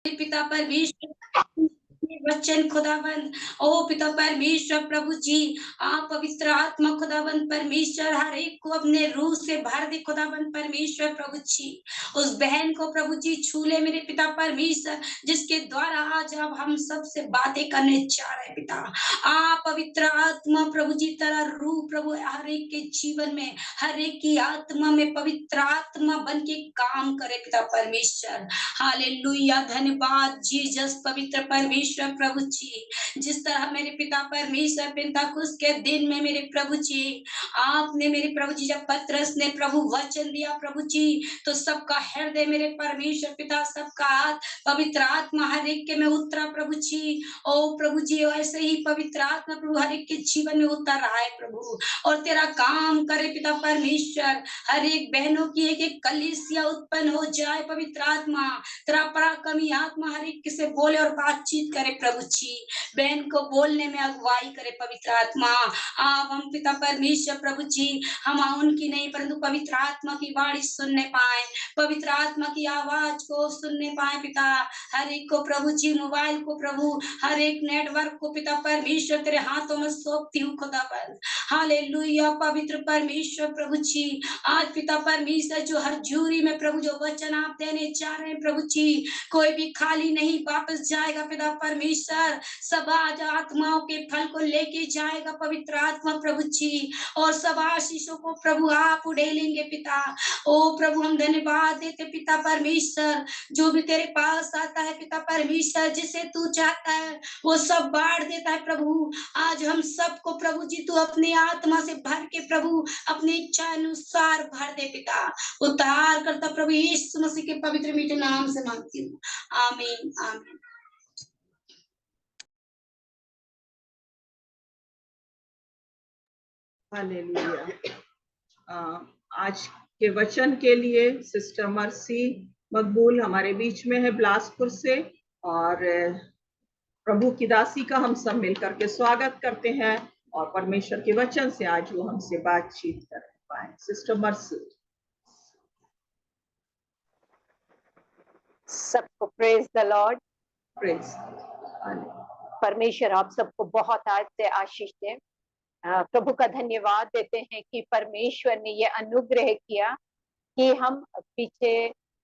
पिता परमेश्वर वचन खुदाबंद, ओ पिता परमेश्वर प्रभु जी, आप पवित्र आत्मा खुदाबंद परमेश्वर हर एक को अपने रूह से भर दे खुदाबंद परमेश्वर प्रभु जी। उस बहन को प्रभु जी छू ले मेरे पिता परमेश्वर, जिसके द्वारा आज अब हम सबसे बातें करने जा रहे हैं पिता। आप पवित्र आत्मा प्रभु जी तेरा रूह प्रभु हर एक के जीवन में, हर एक की आत्मा में पवित्र आत्मा बन के काम करे पिता परमेश्वर। हालेलुया, धन्यवाद जीसस पवित्र परमेश्वर प्रभु जी। जिस तरह मेरे पिता परमेश्वर पेंताकुस के दिन में मेरे प्रभु जी, आपने मेरे प्रभु जी जब पतरस ने प्रभु वचन दिया प्रभु जी, तो सबका हृदय मेरे परमेश्वर पिता, सबका हाथ पवित्र आत्मा हर एक के में उतरा प्रभु जी। ओ प्रभु जी, ऐसे ही पवित्र आत्मा प्रभु हर एक के जीवन में उतर रहा है प्रभु, और तेरा काम करे पिता परमेश्वर। हर एक बहनों की एक एक कलीसिया उत्पन्न हो जाए पवित्र आत्मा, तेरा पराक्रमी आत्मा हर एक से बोले और बातचीत करे प्रभु जी। बहन को बोलने में अगुवाई करे पवित्र आत्मा। आप हम पिता परमेश्वर प्रभु जी, हम उनकी नहीं परंतु पवित्र आत्मा की वाणी सुनने पाए, पवित्र आत्मा की आवाज को सुनने पाए पिता। हर एक को प्रभु जी, मोबाइल को प्रभु, हर एक नेटवर्क को पिता परमेश्वर तेरे हाथों में सौंपती हूँ खुदाबंद। हालेलुया पवित्र परमेश्वर प्रभु जी, आज पिता परमेश्वर जो हर झूरी में प्रभु जो वचन आप देने जा रहे हैं प्रभु जी, कोई भी खाली नहीं वापस जाएगा पिता परमेश्वर। सब आज आत्माओं के फल को लेके जाएगा पवित्र आत्मा प्रभु जी, और सब आशीषों को प्रभु आप उड़ेलेंगे पिता। ओ प्रभु हम धन्यवाद देते पिता परमेश्वर, जो भी तेरे पास आता है पिता परमेश्वर, जिसे तू चाहता है वो सब बाढ़ देता है प्रभु। आज हम सबको प्रभु जी तू अपनी आत्मा से भर के प्रभु अपनी इच्छा अनुसार भर दे पिता। उद्धार करता प्रभु यीशु मसीह के पवित्र मीठे नाम से मांगती हूँ, आमीन आमीन। हालेलुया। आज के वचन के लिए सिस्टर मर्सी मकबूल हमारे बीच में है बिलासपुर से, और प्रभु की दासी का हम सब मिलकर के स्वागत करते हैं और परमेश्वर के वचन से आज वो हमसे बातचीत कर पाए। Sister mercy. सबको प्रेज द लॉर्ड। प्रेज। परमेश्वर आप सबको बहुत आज से आशीष दे। प्रभु का धन्यवाद देते हैं कि परमेश्वर ने ये अनुग्रह किया कि हम पीछे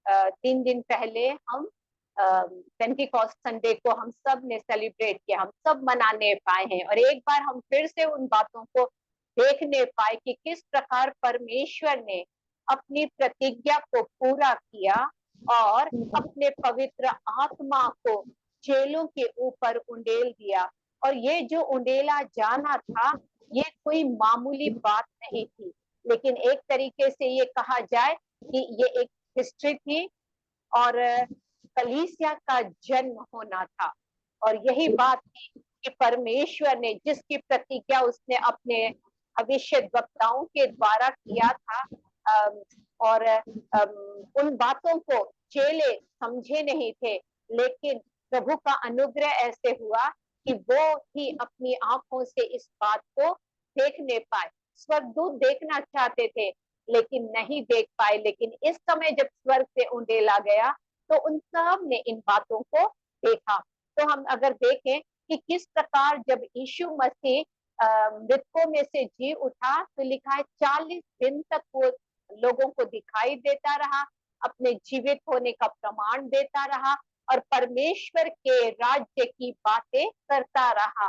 3 दिन पहले हम पेंटिकॉस्ट संडे को हम सब ने सेलिब्रेट किया, हम सब मनाने पाए हैं, और एक बार हम फिर से उन बातों को देखने पाए कि किस प्रकार परमेश्वर ने अपनी प्रतिज्ञा को पूरा किया और अपने पवित्र आत्मा को चेलों के ऊपर उंडेल दिया। और ये जो उंडेला जाना था ये कोई मामूली बात नहीं थी, लेकिन एक तरीके से ये कहा जाए कि ये एक हिस्ट्री थी और कलीसिया का जन्म होना था। और यही बात थी कि परमेश्वर ने जिसकी प्रतिज्ञा उसने अपने भविष्यद्वक्ताओं के द्वारा किया था, और उन बातों को चेले समझे नहीं थे, लेकिन प्रभु का अनुग्रह ऐसे हुआ कि वो ही अपनी आंखों से इस बात को देखने पाए। स्वर्गदूत देखना चाहते थे लेकिन नहीं देख पाए, लेकिन इस समय जब स्वर्ग से उंडेला गया तो उन सब ने इन बातों को देखा। तो हम अगर देखें कि किस प्रकार जब यीशु मसीह मृतकों में से जी उठा, तो लिखा है 40 दिन तक वो लोगों को दिखाई देता रहा, अपने जीवित होने का प्रमाण देता रहा और परमेश्वर के राज्य की बातें करता रहा।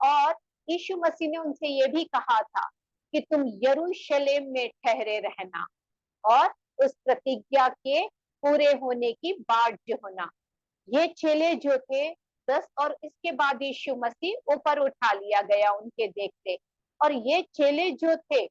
और यीशु मसीह ने उनसे ये भी कहा था कि तुम यरूशलेम में ठहरे रहना और उस प्रतिज्ञा के पूरे होने की बाट जो होना। ये चेले जो थे 10, और इसके बाद यीशु मसीह ऊपर उठा लिया गया उनके देखते, और ये चेले जो थे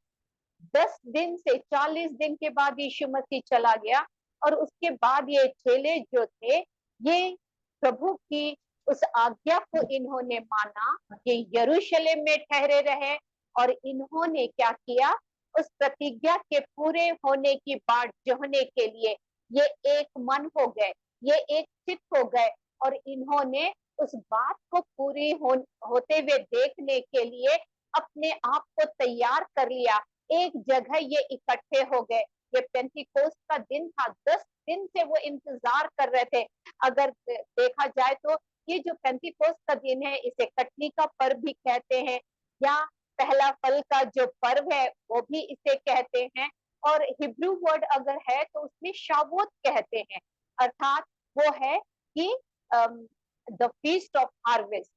10 दिन से 40 दिन के बाद यीशु मसीह चला गया, और उसके बाद ये चेले जो थे ये प्रभु की उस आज्ञा को इन्होंने माना, ये यरूशलेम में ठहरे रहे और इन्होंने क्या किया, उस प्रतिज्ञा के पूरे होने की बाट जोहने के लिए ये एक मन हो गए, ये एक चित्त हो गए, और इन्होंने उस बात को पूरी होते हुए देखने के लिए अपने आप को तैयार कर लिया। एक जगह ये इकट्ठे हो गए। ये पेंटिकोस्ट का दिन था, 10 दिन से वो इंतजार कर रहे थे। अगर देखा जाए तो ये जो पेंटिकोस्ट का दिन है, इसे कटनी का पर्व भी कहते हैं, या पहला फल का जो पर्व है वो भी इसे कहते हैं। और हिब्रू वर्ड अगर है तो उसमें शावोत कहते हैं, अर्थात वो है कि द फीस्ट ऑफ हार्वेस्ट।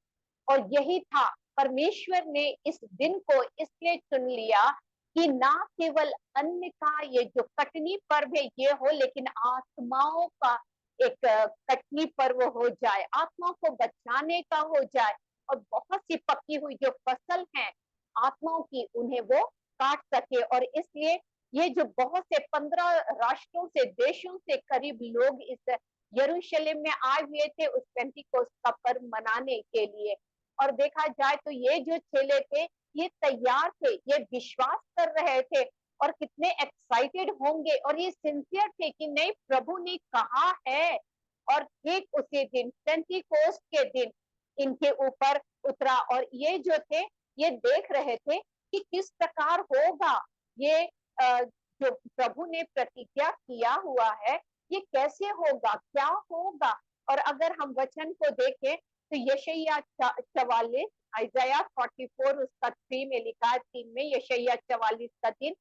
और यही था, परमेश्वर ने इस दिन को इसलिए चुन लिया कि ना केवल अन्न का ये जो कटनी पर्व है ये हो, लेकिन आत्माओं का एक कटनी पर्व हो जाए, आत्माओं को बचाने का हो जाए, और बहुत सी पकी हुई जो फसल है आत्माओं की उन्हें वो काट सके। और इसलिए ये जो बहुत से 15 राष्ट्रों से, देशों से करीब लोग इस यरूशलेम में आए हुए थे उस पेंटिकोस्ट का पर्व मनाने के लिए। और देखा जाए तो ये जो चेले थे ये तैयार थे, ये विश्वास कर रहे थे, और कितने एक्साइटेड होंगे, और ये सिंसियर थे कि नहीं, प्रभु ने कहा है। और ठीक उसी दिन, पेंटिकोस्ट के दिन, इनके ऊपर उतरा। और ये जो थे ये देख रहे थे कि किस प्रकार होगा ये जो प्रभु ने प्रतिज्ञा किया हुआ है, ये कैसे होगा, क्या होगा। और अगर हम वचन को देखें तो यशायाह 44, आइज़ाया 44 उसका 3 में लिखा है, 3 में, यशायाह 44 का 3,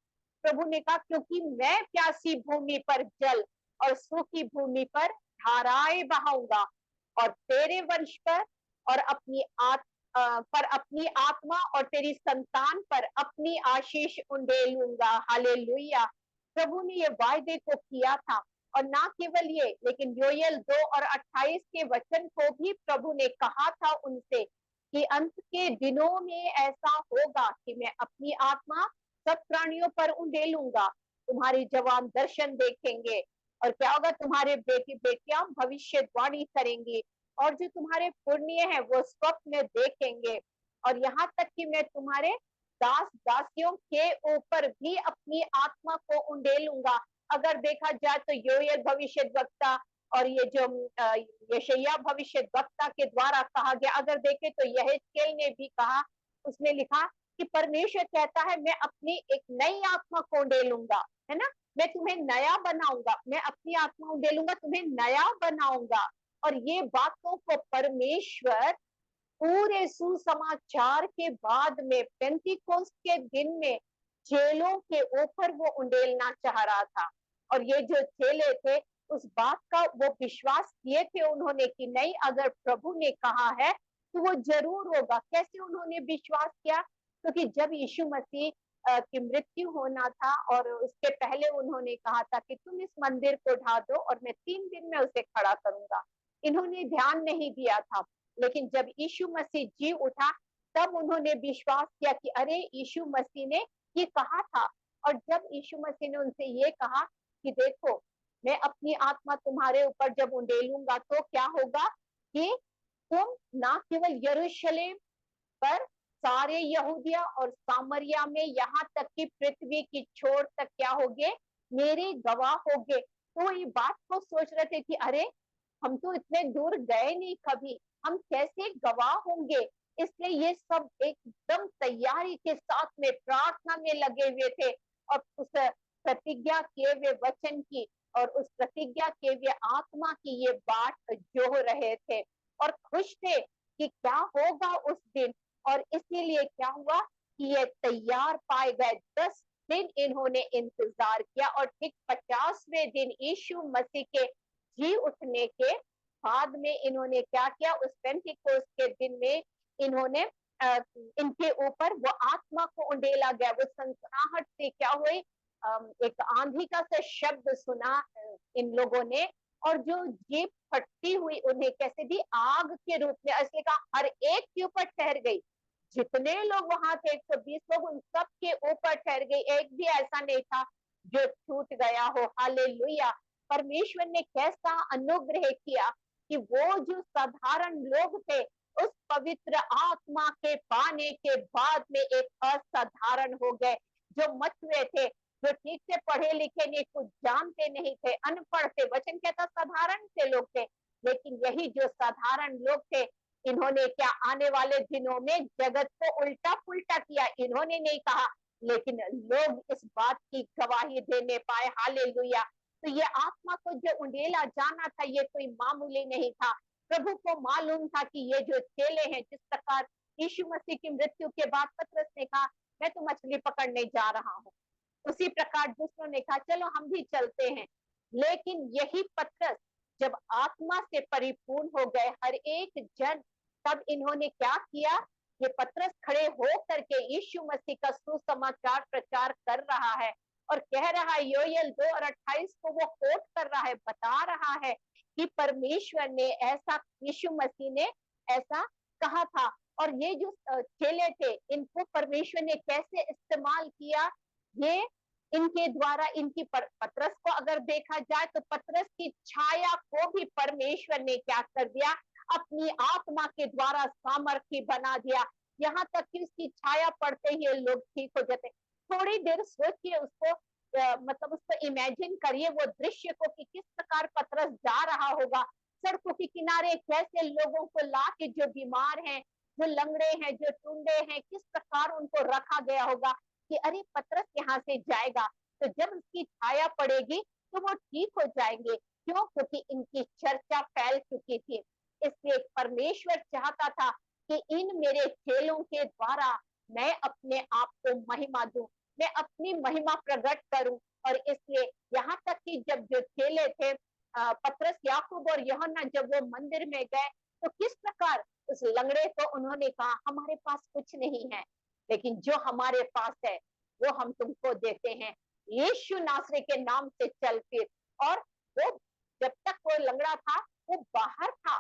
प्रभु ने कहा, क्योंकि मैं प्यासी भूमि पर जल और सूखी भूमि पर धाराएं बहाऊंगा, और तेरे वंश पर और अपनी आत्मा और तेरी संतान पर अपनी आशीष उंडेलूंगा। हालेलुया। प्रभु ने ये वायदे को किया था। और ना केवल ये, लेकिन योएल 2 और 28 के वचन को भी प्रभु ने कहा था उनसे कि अंत के दिनों में ऐसा होगा कि मैं अपनी आत्मा सब प्राणियों पर उंडेलूंगा, तुम्हारे जवान दर्शन देखेंगे, और क्या होगा, तुम्हारे बेटी बेटियां भविष्यवाणी करेंगी, और जो तुम्हारे पुण्य है वो स्वप्न देखेंगे, और यहाँ तक कि मैं तुम्हारे दास दासियों के ऊपर भी अपनी आत्मा को उंडेलूंगा। अगर देखा जाए तो योएल भविष्यद्वक्ता और ये जो यशायाह भविष्यद्वक्ता के द्वारा कहा गया, अगर देखे तो यहेजकेल ने भी कहा, उसने लिखा कि परमेश्वर कहता है मैं अपनी एक नई आत्मा को उंडेलूंगा, है ना, मैं तुम्हें नया बनाऊंगा, मैं अपनी आत्मा उंडेलूंगा, तुम्हें नया बनाऊंगा। और ये बातों को परमेश्वर पूरे सुसमाचार के बाद में पेंटिकोस्ट के दिन में चेलों के ऊपर वो उंडेलना चाह रहा था। और ये जो चेले थे उस बात का वो विश्वास किए थे उन्होंने कि नहीं, अगर प्रभु ने कहा है तो वो जरूर होगा। कैसे उन्होंने विश्वास किया? क्योंकि जब यीशु मसीह की मृत्यु होना था और उसके पहले उन्होंने कहा था कि तुम इस मंदिर को ढा दो और मैं 3 दिन में उसे खड़ा करूंगा। इन्होंने ध्यान नहीं दिया था, लेकिन जब यीशु मसीह जी उठा तब उन्होंने विश्वास किया कि अरे यीशु मसीह ने ये कहा था। और जब यीशु मसीह ने उनसे ये कहा कि देखो मैं अपनी आत्मा तुम्हारे ऊपर जब उंडेलूंगा तो क्या होगा कि तुम ना केवल यरूशलेम पर, सारे यहूदिया और सामरिया में, यहाँ तक कि पृथ्वी की छोर तक क्या होगे, मेरे गवाह होगे। तो ये बात को सोच रहे थे कि अरे हम तो इतने दूर गए नहीं कभी, हम कैसे गवाह होंगे। इसलिए ये सब एकदम तैयारी के साथ में प्रार्थना में लगे हुए थे और उस प्रतिज्ञा किए हुए वचन की और उस प्रतिज्ञा किए हुए आत्मा की ये बात जो रहे थे और खुश थे कि क्या होगा उस दिन। और इसीलिए क्या हुआ कि ये तैयार पाए गए। 10 दिन इन्होंने इंतजार किया और ठीक 50वें दिन यीशु मसीह के जी उठने के बाद में इन्होंने क्या किया, उस पेंटिकोस्ट के दिन में इन्होंने इनके ऊपर वो आत्मा को उंडेला गया। वो सनसनाहट से क्या हुई, एक आंधी का सा शब्द सुना इन लोगों ने, और जो जीभ फटती हुई उन्हें कैसे दी, आग के रूप में। असली का हर एक के ऊपर ठहर गई, जितने लोग वहां थे 120 लोग, उन सब के ऊपर ठहर गई। एक भी ऐसा नहीं था जो छूट गया हो। हालेलुया। परमेश्वर ने कैसा अनुग्रह किया कि वो जो साधारण लोग थे उस पवित्र आत्मा के पाने के बाद में एक असाधारण हो गए। जो मचुए थे, जो ठीक से पढ़े लिखे नहीं, कुछ जानते नहीं थे, अनपढ़ थे, वचन कहता साधारण से लोग थे, लेकिन यही जो साधारण लोग थे इन्होंने क्या आने वाले दिनों में जगत को उल्टा पुल्टा किया। इन्होंने नहीं कहा, लेकिन लोग इस बात की गवाही देने पाए। हालेलुया। तो ये आत्मा को जो उंडेला जाना था ये कोई मामूली नहीं था। प्रभु को मालूम था कि ये जो चेले हैं, जिस प्रकार यीशु मसीह की मृत्यु के बाद पतरस ने कहा मैं तो मछली पकड़ने जा रहा हूँ, उसी प्रकार दूसरों ने कहा चलो हम भी चलते हैं। लेकिन यही पतरस जब आत्मा से परिपूर्ण हो गए हर एक जन, तब इन्होंने क्या किया, ये पतरस खड़े हो करके यीशु मसीह का सुसमाचार प्रचार कर रहा है और कह रहा है, योएल 2:28 को वो कोट कर रहा है, बता रहा है कि परमेश्वर ने ऐसा, यीशु मसीह ने ऐसा कहा था। और ये जो चेले थे इनको परमेश्वर ने कैसे इस्तेमाल किया, ये इनके द्वारा, इनकी पतरस को अगर देखा जाए तो पतरस की छाया को भी परमेश्वर ने क्या कर दिया, अपनी आत्मा के द्वारा सामर्थी बना दिया। यहाँ तक कि उसकी छाया पड़ते ही लोग ठीक हो जाते। थोड़ी देर सोचिए उसको, मतलब उसको इमेजिन करिए वो दृश्य को कि किस प्रकार पतरस जा रहा होगा सड़कों के किनारे, कैसे लोगों को ला के, जो बीमार हैं, जो लंगड़े हैं, जो टुंडे हैं, किस प्रकार उनको रखा गया होगा कि अरे पतरस यहाँ से जाएगा तो जब उसकी छाया पड़ेगी तो वो ठीक हो जाएंगे। क्यों? क्योंकि इनकी चर्चा फैल चुकी थी। इसलिए परमेश्वर चाहता था कि इन मेरे चेलों के द्वारा मैं अपने आप को महिमा दूं, मैं अपनी महिमा प्रकट करूं। और इसलिए यहाँ तक कि जब जो चेले थे पतरस, याकूब और यूहन्ना, जब वो मंदिर में गए तो किस प्रकार उस लंगड़े को उन्होंने कहा हमारे पास कुछ नहीं है, लेकिन जो हमारे पास है वो हम तुमको देते हैं, यीशु नासरी के नाम से चल फिर। और वो जब तक वो लंगड़ा था वो बाहर था,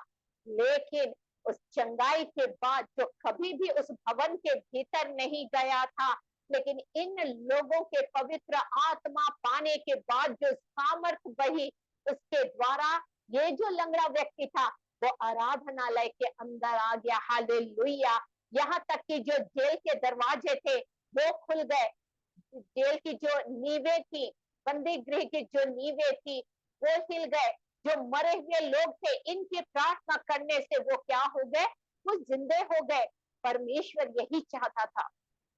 लेकिन उस चंगाई के बाद जो कभी भी उस भवन के भीतर नहीं गया था, लेकिन इन लोगों के पवित्र आत्मा पाने के बाद जो सामर्थ बही, उसके द्वारा ये जो लंगड़ा व्यक्ति था वो आराधनालय के अंदर आ गया। हालेलुया। यहाँ तक कि जो जेल के दरवाजे थे वो खुल गए, जेल की जो नींवें थी, बंदी गृह की जो नींवें थी वो हिल गए। जो मरे हुए लोग थे इनकी प्रार्थना करने से वो क्या हो गए, वो जिंदे हो गए। परमेश्वर यही चाहता था,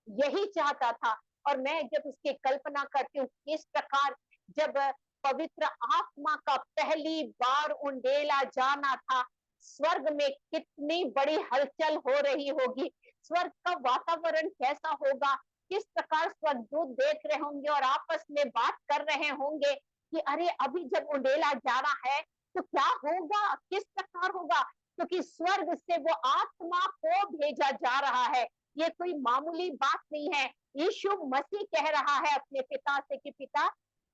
यही चाहता था। और मैं जब उसकी कल्पना करती हूँ किस प्रकार जब पवित्र आत्मा का पहली बार उंडेला जाना था, स्वर्ग में कितनी बड़ी हलचल हो रही होगी, स्वर्ग का वातावरण कैसा होगा, किस प्रकार स्वर्गदूत देख रहे होंगे और आपस में बात कर रहे होंगे कि अरे अभी जब उंडेला जा रहा है तो क्या होगा, किस प्रकार होगा, क्योंकि स्वर्ग से वो आत्मा को भेजा जा रहा है। ये कोई मामूली बात नहीं है। यीशु मसीह कह रहा है अपने पिता से कि पिता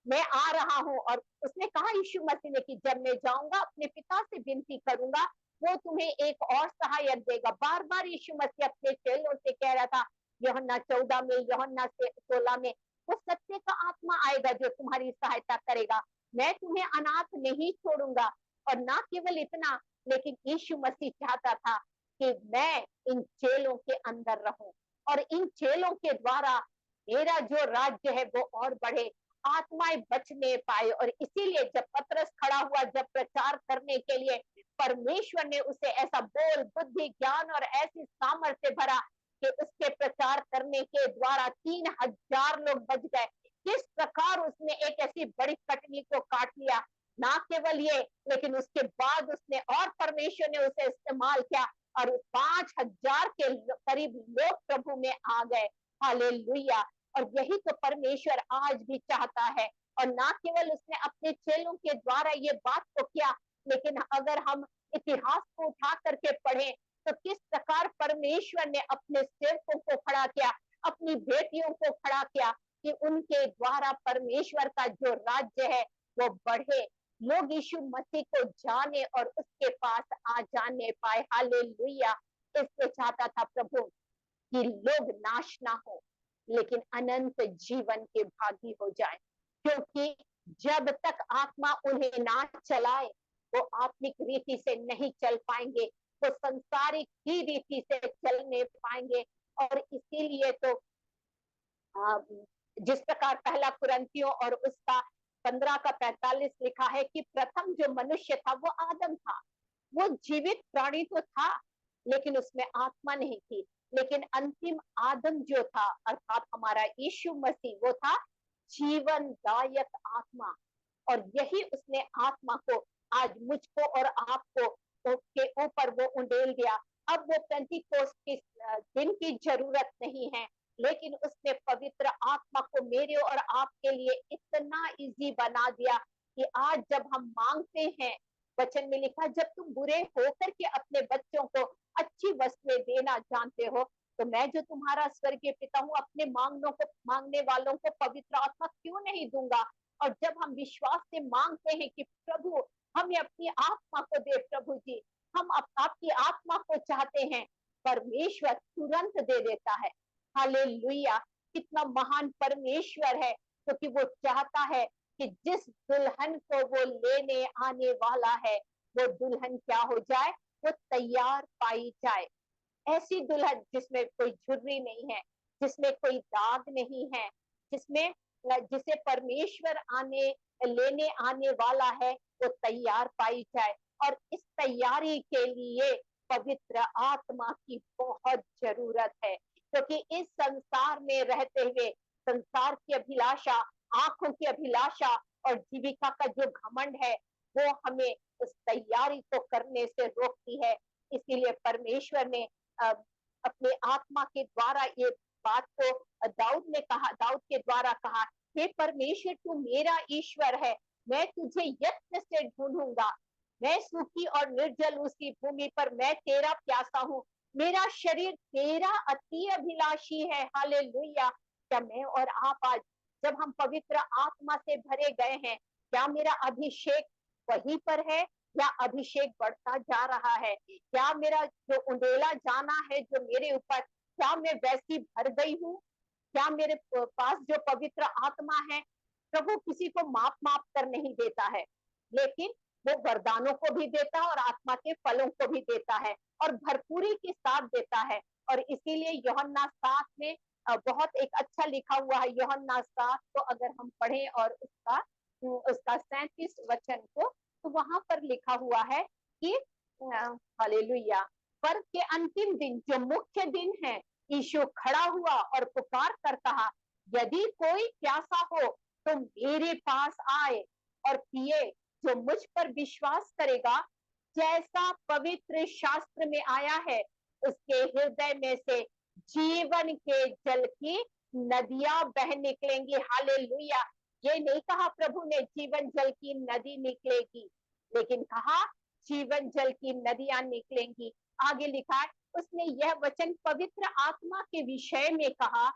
मैं आ रहा हूँ। और उसने कहा यीशु मसीह ने कि जब मैं जाऊंगा अपने पिता से विनती करूंगा, वो तुम्हें एक और सहायक देगा। बार बार यीशु मसीह अपने चेलों से कह रहा था, यूहन्ना 14 में, यूहन्ना 16 में, वो सत्य का आत्मा आएगा जो तुम्हारी सहायता करेगा, मैं तुम्हें अनाथ नहीं छोड़ूंगा। और ना केवल इतना, लेकिन यीशु मसीह चाहता था कि मैं इन चेलों के अंदर रहूं और इन चेलों के द्वारा मेरा जो राज्य है वो और बढ़े, आत्माएं बचने पाए। और इसीलिए जब पतरस खड़ा हुआ, जब प्रचार करने के लिए, परमेश्वर ने उसे ऐसा बोल, बुद्धि, ज्ञान और ऐसी सामर्थ्य भरा कि उसके प्रचार करने के द्वारा 3000 लोग बच गए। किस प्रकार उसने एक ऐसी बड़ी कटनी को काट लिया। ना केवल ये, लेकिन उसके बाद उसने और परमेश्वर ने उसे इस्तेमाल किया और 5000 के करीब लोग प्रभु में आ गए। हालेलुया। और यही तो परमेश्वर आज भी चाहता है। और ना केवल उसने अपने चेलों के द्वारा ये बात को किया, लेकिन अगर हम इतिहास को उठा करके पढ़ें तो किस प्रकार परमेश्वर ने अपने सेवकों को खड़ा किया, अपनी बेटियों को खड़ा किया कि उनके द्वारा परमेश्वर का जो राज्य है वो बढ़े, लोग यीशु मसीह को जाने और उसके पास आ जाने पाए। हालेलुया। इसलिए चाहता था प्रभु कि लोग नाश ना हो लेकिन अनंत जीवन के भागी हो जाए, क्योंकि जब तक आत्मा उन्हें ना चलाए वो आत्मिक रीति से नहीं चल पाएंगे, वो संसारिक ही रीति से चलने पाएंगे। और इसीलिए तो जिस प्रकार पहला कुरिन्थियों और उसका 15 का 45 लिखा है कि प्रथम जो मनुष्य था वो आदम था, वो जीवित प्राणी तो था लेकिन उसमें आत्मा नहीं थी। लेकिन अंतिम आदम जो था अर्थात हमारा यीशु मसीह, वो था जीवनदायक आत्मा। और यही उसने आत्मा को आज मुझको और आपको के ऊपर वो उंडेल दिया। अब वो पेंटिकोस्ट के दिन की जरूरत नहीं है, लेकिन उसने पवित्र आत्मा को मेरे और आपके लिए इतना इजी बना दिया कि आज जब हम मांगते हैं, वचन में लिखा जब तुम बुरे होकर के अपने बच्चों को अच्छी वस्तुएं देना जानते हो, तो मैं जो तुम्हारा स्वर्गीय पिता हूँ अपने मांगने वालों को पवित्र आत्मा क्यों नहीं दूंगा। और जब हम विश्वास से मांगते हैं कि प्रभु हमें अपनी आत्मा को दे, प्रभु जी हम आपकी आत्मा को चाहते हैं, परमेश्वर तुरंत दे देता है। हालेलुया, कितना महान परमेश्वर है, क्योंकि वो चाहता है कि जिस दुल्हन को वो लेने आने वाला है वो दुल्हन क्या हो जाए, वो तैयार पाई जाए। ऐसी दुल्हन जिसमें कोई झुर्री नहीं है, जिसमें कोई दाग नहीं है, जिसे परमेश्वर लेने आने वाला है, वो तैयार पाई जाए। और इस तैयारी के लिए पवित्र आत्मा की बहुत जरूरत है, क्योंकि इस संसार में रहते हुए संसार की अभिलाषा, आंखों की अभिलाषा और जीविका का जो घमंड है वो हमें उस तैयारी को करने से रोकती है। इसीलिए परमेश्वर ने अपने आत्मा के द्वारा ये बात को दाऊद के द्वारा कहा, हे परमेश्वर तू मेरा ईश्वर है, मैं तुझे यत्न से ढूंढूंगा, मैं सूखी और निर्जल उसी भूमि पर मैं तेरा प्यासा हूँ, मेरा शरीर तेरा अति अभिलाषी है। हालेलुया। क्या मैं और आप आज जब हम पवित्र आत्मा से भरे गए हैं, क्या मेरा अभिषेक वहीं पर है या अभिषेक बढ़ता जा रहा है? क्या मेरा जो उंडेला जाना है जो मेरे ऊपर, क्या मैं वैसी भर गई हूँ? क्या मेरे पास जो पवित्र आत्मा है, प्रभु किसी को माप कर नहीं देता है, लेकिन वो वरदानों को भी देता है और आत्मा के फलों को भी देता है और भरपूरी के साथ देता है। और इसीलिए यूहन्ना 7 में बहुत एक अच्छा लिखा हुआ है, यूहन्ना 7 को अगर हम पढ़ें और उसका 37 वचन को, तो वहां पर लिखा हुआ है कि हालेलुया, पर्व के अंतिम दिन जो मुख्य दिन है, यीशु खड़ा हुआ और पुकार कर कहा, यदि कोई प्यासा हो तो मेरे पास आए और पिए, जो मुझ पर विश्वास करेगा, जैसा पवित्र शास्त्र में आया है, उसके हृदय में से जीवन के जल की नदियां बह निकलेंगी। हालेलुया। ये नहीं कहा प्रभु ने जीवन जल की नदी निकलेगी, लेकिन कहा जीवन जल की नदियां निकलेंगी। आगे लिखा है, उसने यह वचन पवित्र आत्मा के विषय में कहा,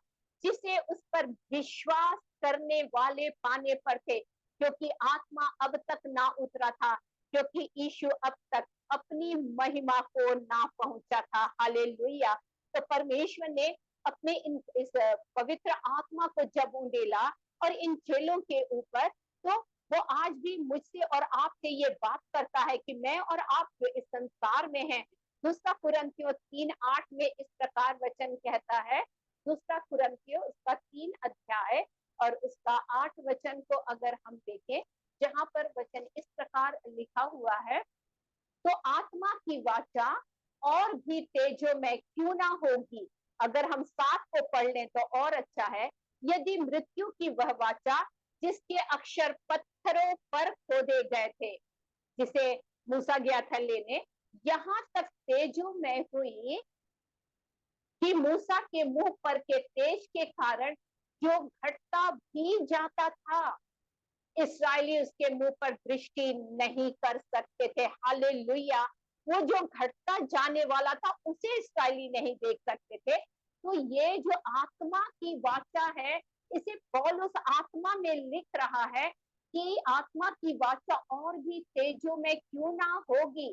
जिसे उस पर विश्वास करने वाले पाने पर थे, क्योंकि आत्मा अब तक ना उतरा था, क्योंकि यीशु अब तक अपनी महिमा को ना पहुंचा था। हालेलुया। तो परमेश्वर ने अपने इस पवित्र आत्मा को जब उंडेला और इन चेलों के ऊपर, तो वो आज भी मुझसे और आपसे ये बात करता है कि मैं और आप जो इस संसार में हैं, दूसरा कुरिन्थियों 3:8 में इस प्रकार वचन कहता है, दूसरा कुरिन्थियों उसका 3 अध्याय और उसका 8 वचन को अगर हम देखें, जहां पर वचन इस प्रकार लिखा हुआ है, तो आत्मा की वाचा और भी तेजोमय क्यों ना होगी। अगर हम 7 को पढ़ लें तो और अच्छा है, यदि मृत्यु की वह वाचा जिसके अक्षर पत्थरों पर खोदे गए थे, जिसे मूसा गया था लेने, यहाँ तक तेजोमय हुई कि मूसा के मुंह पर के तेज के कारण जो घटता भी जाता था, इस्राएली उसके मुंह पर दृष्टि नहीं कर सकते थे। हालेलुया। वो जो घटता जाने वाला था उसे इस्राएली नहीं देख सकते थे। तो ये जो आत्मा की वाचा है, इसे पौलुस आत्मा में लिख रहा है कि आत्मा की वाचा और भी तेजोमय क्यों ना होगी,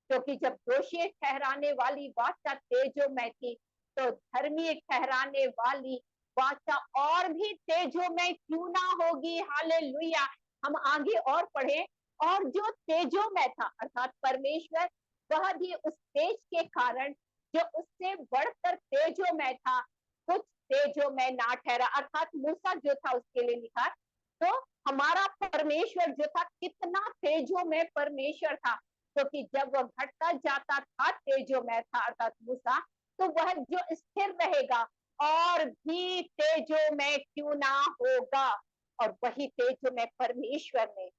क्योंकि जब दोषी ठहराने वाली वाचा तेजोमय थी, तो धर्मी ठहराने वाली वाचा और भी तेजोमय क्यों ना होगी। हालेलुया। हम आगे और पढ़ें, और जो तेजोमय था अर्थात परमेश्वर, वह भी उस तेज के कारण जो उससे बढ़कर तेजोमय था, कुछ तेजोमय ना ठहरा। अर्थात मूसा जो था उसके लिए लिखा, तो हमारा परमेश्वर जो था कितना तेजोमय परमेश्वर था, क्योंकि जब वह घटता जाता था तेजोमय था अर्थात मूसा, तो वह जो स्थिर रहेगा और भी तेजोमय क्यों ना होगा। और वही तेजोमय परमेश्वर ने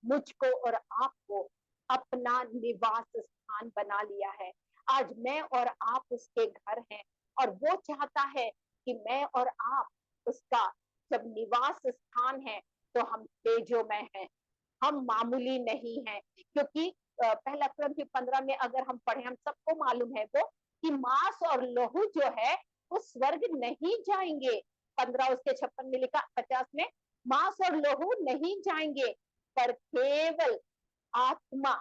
मुझको और आपको अपना निवास स्थान बना लिया है। आज मैं और आप उसके घर हैं और वो चाहता है कि मैं और आप उसका जब निवास स्थान है तो हम तेजोमय हैं, हम मामूली नहीं हैं। क्योंकि पहला क्रंथी 15 में अगर हम पढ़े, हम सबको मालूम है वो कि मांस और लहू जो है वो स्वर्ग नहीं जाएंगे। 15 उसके 56 में लिखा, 50 में, मांस और लहू नहीं जाएंगे पर केवल आत्मा।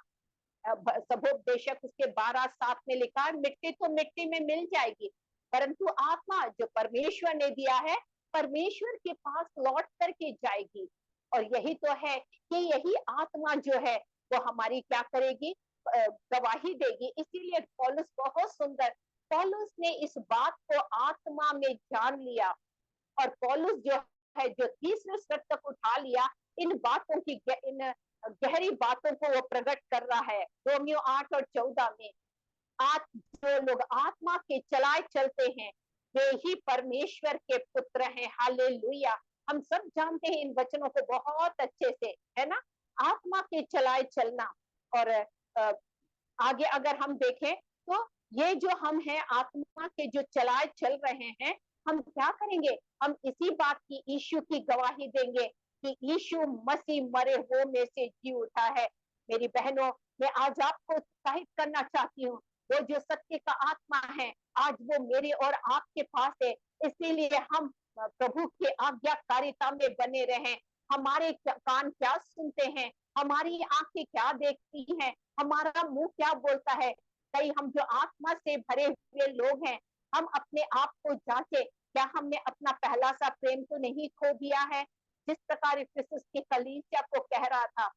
सभोपदेशक उसके 12:7 में लिखा है, मिट्टी तो मिट्टी में मिल जाएगी परंतु आत्मा जो परमेश्वर ने दिया है परमेश्वर के पास लौट करके जाएगी। और यही तो है कि यही आत्मा जो है वो हमारी क्या करेगी, गवाही देगी। इसीलिए पौलुस बहुत सुंदर, पौलुस ने इस बात को आत्मा में जान लिया और पौलुस जो है जो तीसरे स्तर तक उठा लिया, इन बातों की इन गहरी बातों को वो प्रकट कर रहा है। रोमियो 8 और 14 में, जो लोग आत्मा के चलाए चलते हैं वे ही परमेश्वर के पुत्र हैं। हालेलुया। हम सब जानते हैं इन वचनों को बहुत अच्छे से, है ना, आत्मा के चलाए चलना। और आगे अगर हम देखें तो ये जो हम हैं आत्मा के जो चलाए चल रहे हैं, हम क्या करेंगे, हम इसी बात की यीशु की गवाही देंगे कि यीशु मसीह मरे हुए में से जी उठा है। मेरी बहनों, मैं आज आपको उत्साहित करना चाहती हूँ, वो जो सत्य का आत्मा है आज वो मेरे और आपके पास है। इसीलिए हम प्रभु के आज्ञाकारिता में बने रहें। हमारे कान क्या सुनते हैं, हमारी आंखें क्या देखती हैं, हमारा मुंह क्या बोलता है। कई हम जो आत्मा से भरे हुए लोग हैं, हम अपने आप को जांचे, क्या हमने अपना पहला सा प्रेम तो नहीं खो दिया है। जिस प्रकार इफिसुस की कलीसिया को कह रहा था,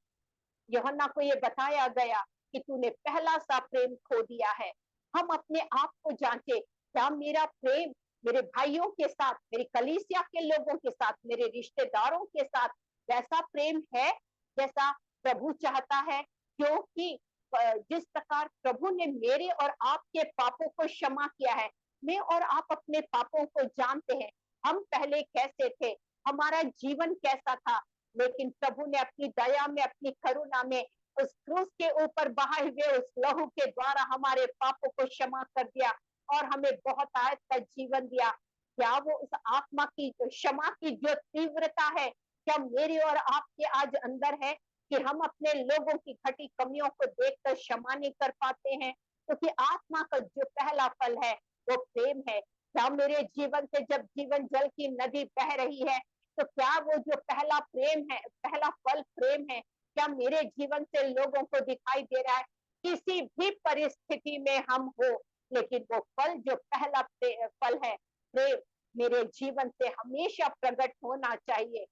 यूहन्ना को ये बताया गया कि तूने पहला सा प्रेम खो दिया है। हम अपने आप को जांचे, क्या मेरा प्रेम मेरे भाइयों के साथ, मेरी कलीसिया के लोगों के साथ, मेरे रिश्तेदारों के साथ वैसा प्रेम है जैसा प्रभु चाहता है। क्योंकि जिस प्रकार प्रभु ने मेरे और आपके पापों को क्षमा किया है, मैं और आप अपने पापों को जानते हैं। हम पहले कैसे थे, हमारा जीवन कैसा था, लेकिन प्रभु ने अपनी दया में, अपनी करुणा में उस क्रूस के ऊपर बहाए हुए उस लहू के द्वारा हमारे पापों को क्षमा कर दिया और हमें बहुत आयत का जीवन दिया। क्या वो उस आत्मा की क्षमा की जो तीव्रता है, क्या मेरे और आपके आज अंदर है कि हम अपने लोगों की घटी कमियों को देखकर क्षमा नहीं कर पाते हैं? क्योंकि आत्मा का जो पहला फल है वो प्रेम है। क्या मेरे जीवन से जब जीवन जल की नदी बह रही है तो क्या वो जो पहला प्रेम है, पहला फल प्रेम है, क्या मेरे जीवन से लोगों को दिखाई दे रहा है? किसी भी परिस्थिति में हम हो, लेकिन वो फल जो पहला फल है प्रेम, मेरे जीवन से हमेशा प्रकट होना चाहिए।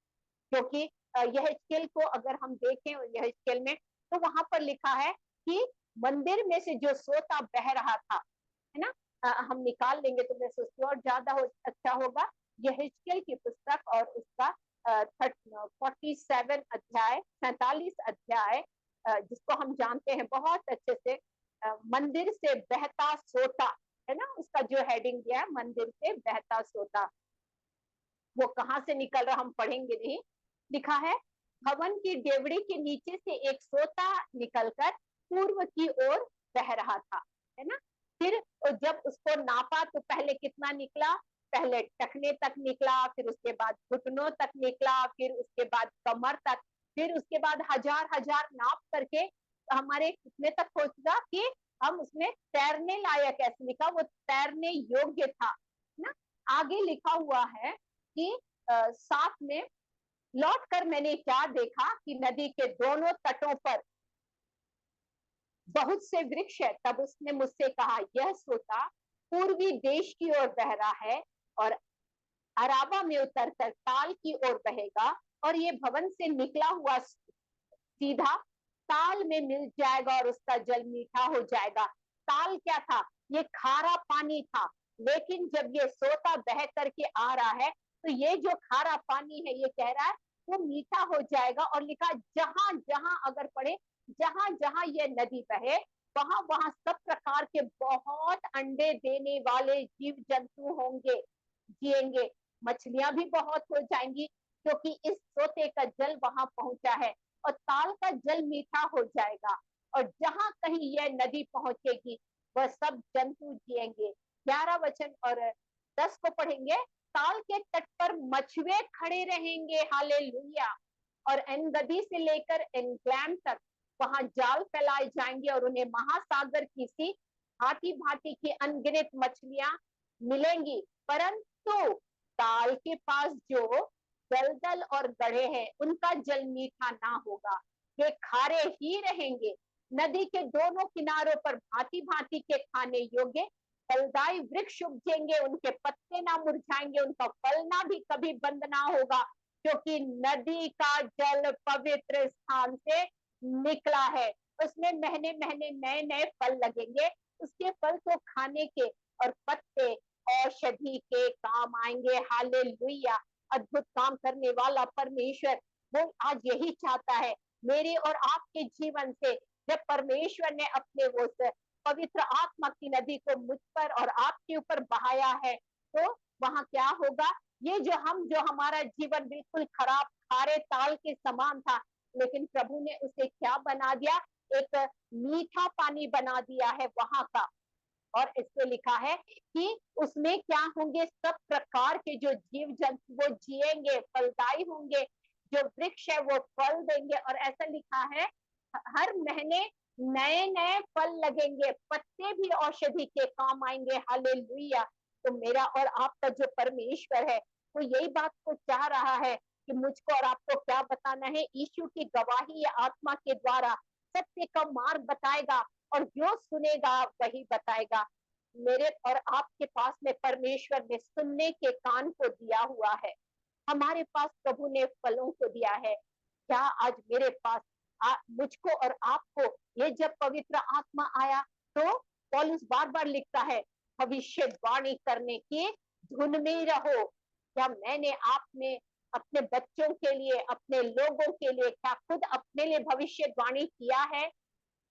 क्योंकि यह स्केल को अगर हम देखें, यह स्केल में तो वहां पर लिखा है कि मंदिर में से जो सोता बह रहा था, है ना, हम निकाल लेंगे तो मैं सोचती हूँ और ज्यादा अच्छा होगा। यह हिजकिय्याह की पुस्तक और उसका 47 अध्याय, 47 अध्याय, जिसको हम जानते हैं बहुत अच्छे से, मंदिर से बहता सोता, है ना, उसका जो हेडिंग दिया है मंदिर से बहता सोता, वो कहाँ से निकल रहा हम पढ़ेंगे नहीं। लिखा है, भवन की डेवड़ी के नीचे से एक सोता निकलकर पूर्व की ओर बह रहा था, है ना। फिर जब उसको नापा तो पहले कितना निकला, पहले टखने तक निकला, फिर उसके बाद घुटनों तक निकला, फिर उसके बाद कमर तक, फिर उसके बाद हजार नाप करके हमारे कितने तक पहुंचा कि हम उसमें तैरने लायक, ऐसे लिखा, वो तैरने योग्य था ना। आगे लिखा हुआ है कि 7 में, लौट कर मैंने क्या देखा कि नदी के दोनों तटों पर बहुत से वृक्ष है। तब उसने मुझसे कहा, यह सोता पूर्वी देश की ओर बह रहा है और अराबा में उतरकर ताल की ओर बहेगा और ये भवन से निकला हुआ सीधा ताल में मिल जाएगा और उसका जल मीठा हो जाएगा। ताल क्या था, ये खारा पानी था, लेकिन जब ये सोता बह करके आ रहा है तो ये जो खारा पानी है ये कह रहा है वो मीठा हो जाएगा। और लिखा, जहां जहां अगर पढ़े, जहां जहां ये नदी बहे वहां वहां सब प्रकार के बहुत अंडे देने वाले जीव जंतु होंगे, जिएंगे। मछलियां भी बहुत हो जाएंगी क्योंकि इस सोते का जल वहां पहुंचा है। और ताल का जल मीठा हो जाएगा, और जहां कहीं यह नदी पहुंचेगी वह सब जंतु जिएंगे। 11 वचन और 10 को पढ़ेंगे। ताल के तट पर मछुए खड़े रहेंगे, हालेलुया, और एनगदी से लेकर एनग्लैम तक वहां जाल फैलाए जाएंगे, और उन्हें महासागर की सी भांति भांति की अनगिनत मछलियां मिलेंगी। परंतु ताल के पास जो दलदल और गड्ढे हैं उनका जल मीठा ना होगा, वे खारे ही रहेंगे। नदी के दोनों किनारों पर भांति भांति के खाने योग्य फलदायी वृक्ष उपजेंगे, उनके पत्ते ना मुरझाएंगे, उनका फलना भी कभी बंद ना होगा, क्योंकि नदी का जल पवित्र स्थान से निकला है। उसमें महीने महीने नए नए फल लगेंगे, उसके फल तो खाने के और पत्ते औषधि के काम आएंगे। हालेलुया। अद्भुत काम करने वाला परमेश्वर वो आज यही चाहता है मेरे और आपके जीवन से। जब परमेश्वर ने अपने वो पवित्र आत्मा की नदी को मुझ पर और आपके ऊपर बहाया है, तो वहां क्या होगा? ये जो हमारा जीवन बिल्कुल खराब खारे ताल के समान था, लेकिन प्रभु ने उसे क्या बना दिया? एक मीठा पानी बना दिया है वहां का। और इसमें लिखा है कि उसमें क्या होंगे? सब प्रकार के जो जीव जंतु वो जिएंगे, फलदायी होंगे, जो वृक्ष है वो फल देंगे, और ऐसा लिखा है हर महीने नए नए फल लगेंगे, पत्ते भी औषधि के काम आएंगे। हालेलुया। तो मेरा और आपका जो परमेश्वर है वो यही बात को चाह रहा है कि मुझको और आपको क्या बताना है? यीशु की गवाही आत्मा के द्वारा सत्य का मार्ग बताएगा, और जो सुनेगा वही बताएगा। मेरे और आपके पास में परमेश्वर ने सुनने के कान को दिया हुआ है, हमारे पास प्रभु ने फलों को दिया है। क्या आज मेरे पास मुझको और आपको ये जब पवित्र आत्मा आया, तो पौलुस बार बार लिखता है भविष्यवाणी करने की धुन में रहो। क्या मैंने आपने अपने बच्चों के लिए, अपने लोगों के लिए, क्या खुद अपने लिए भविष्यवाणी किया है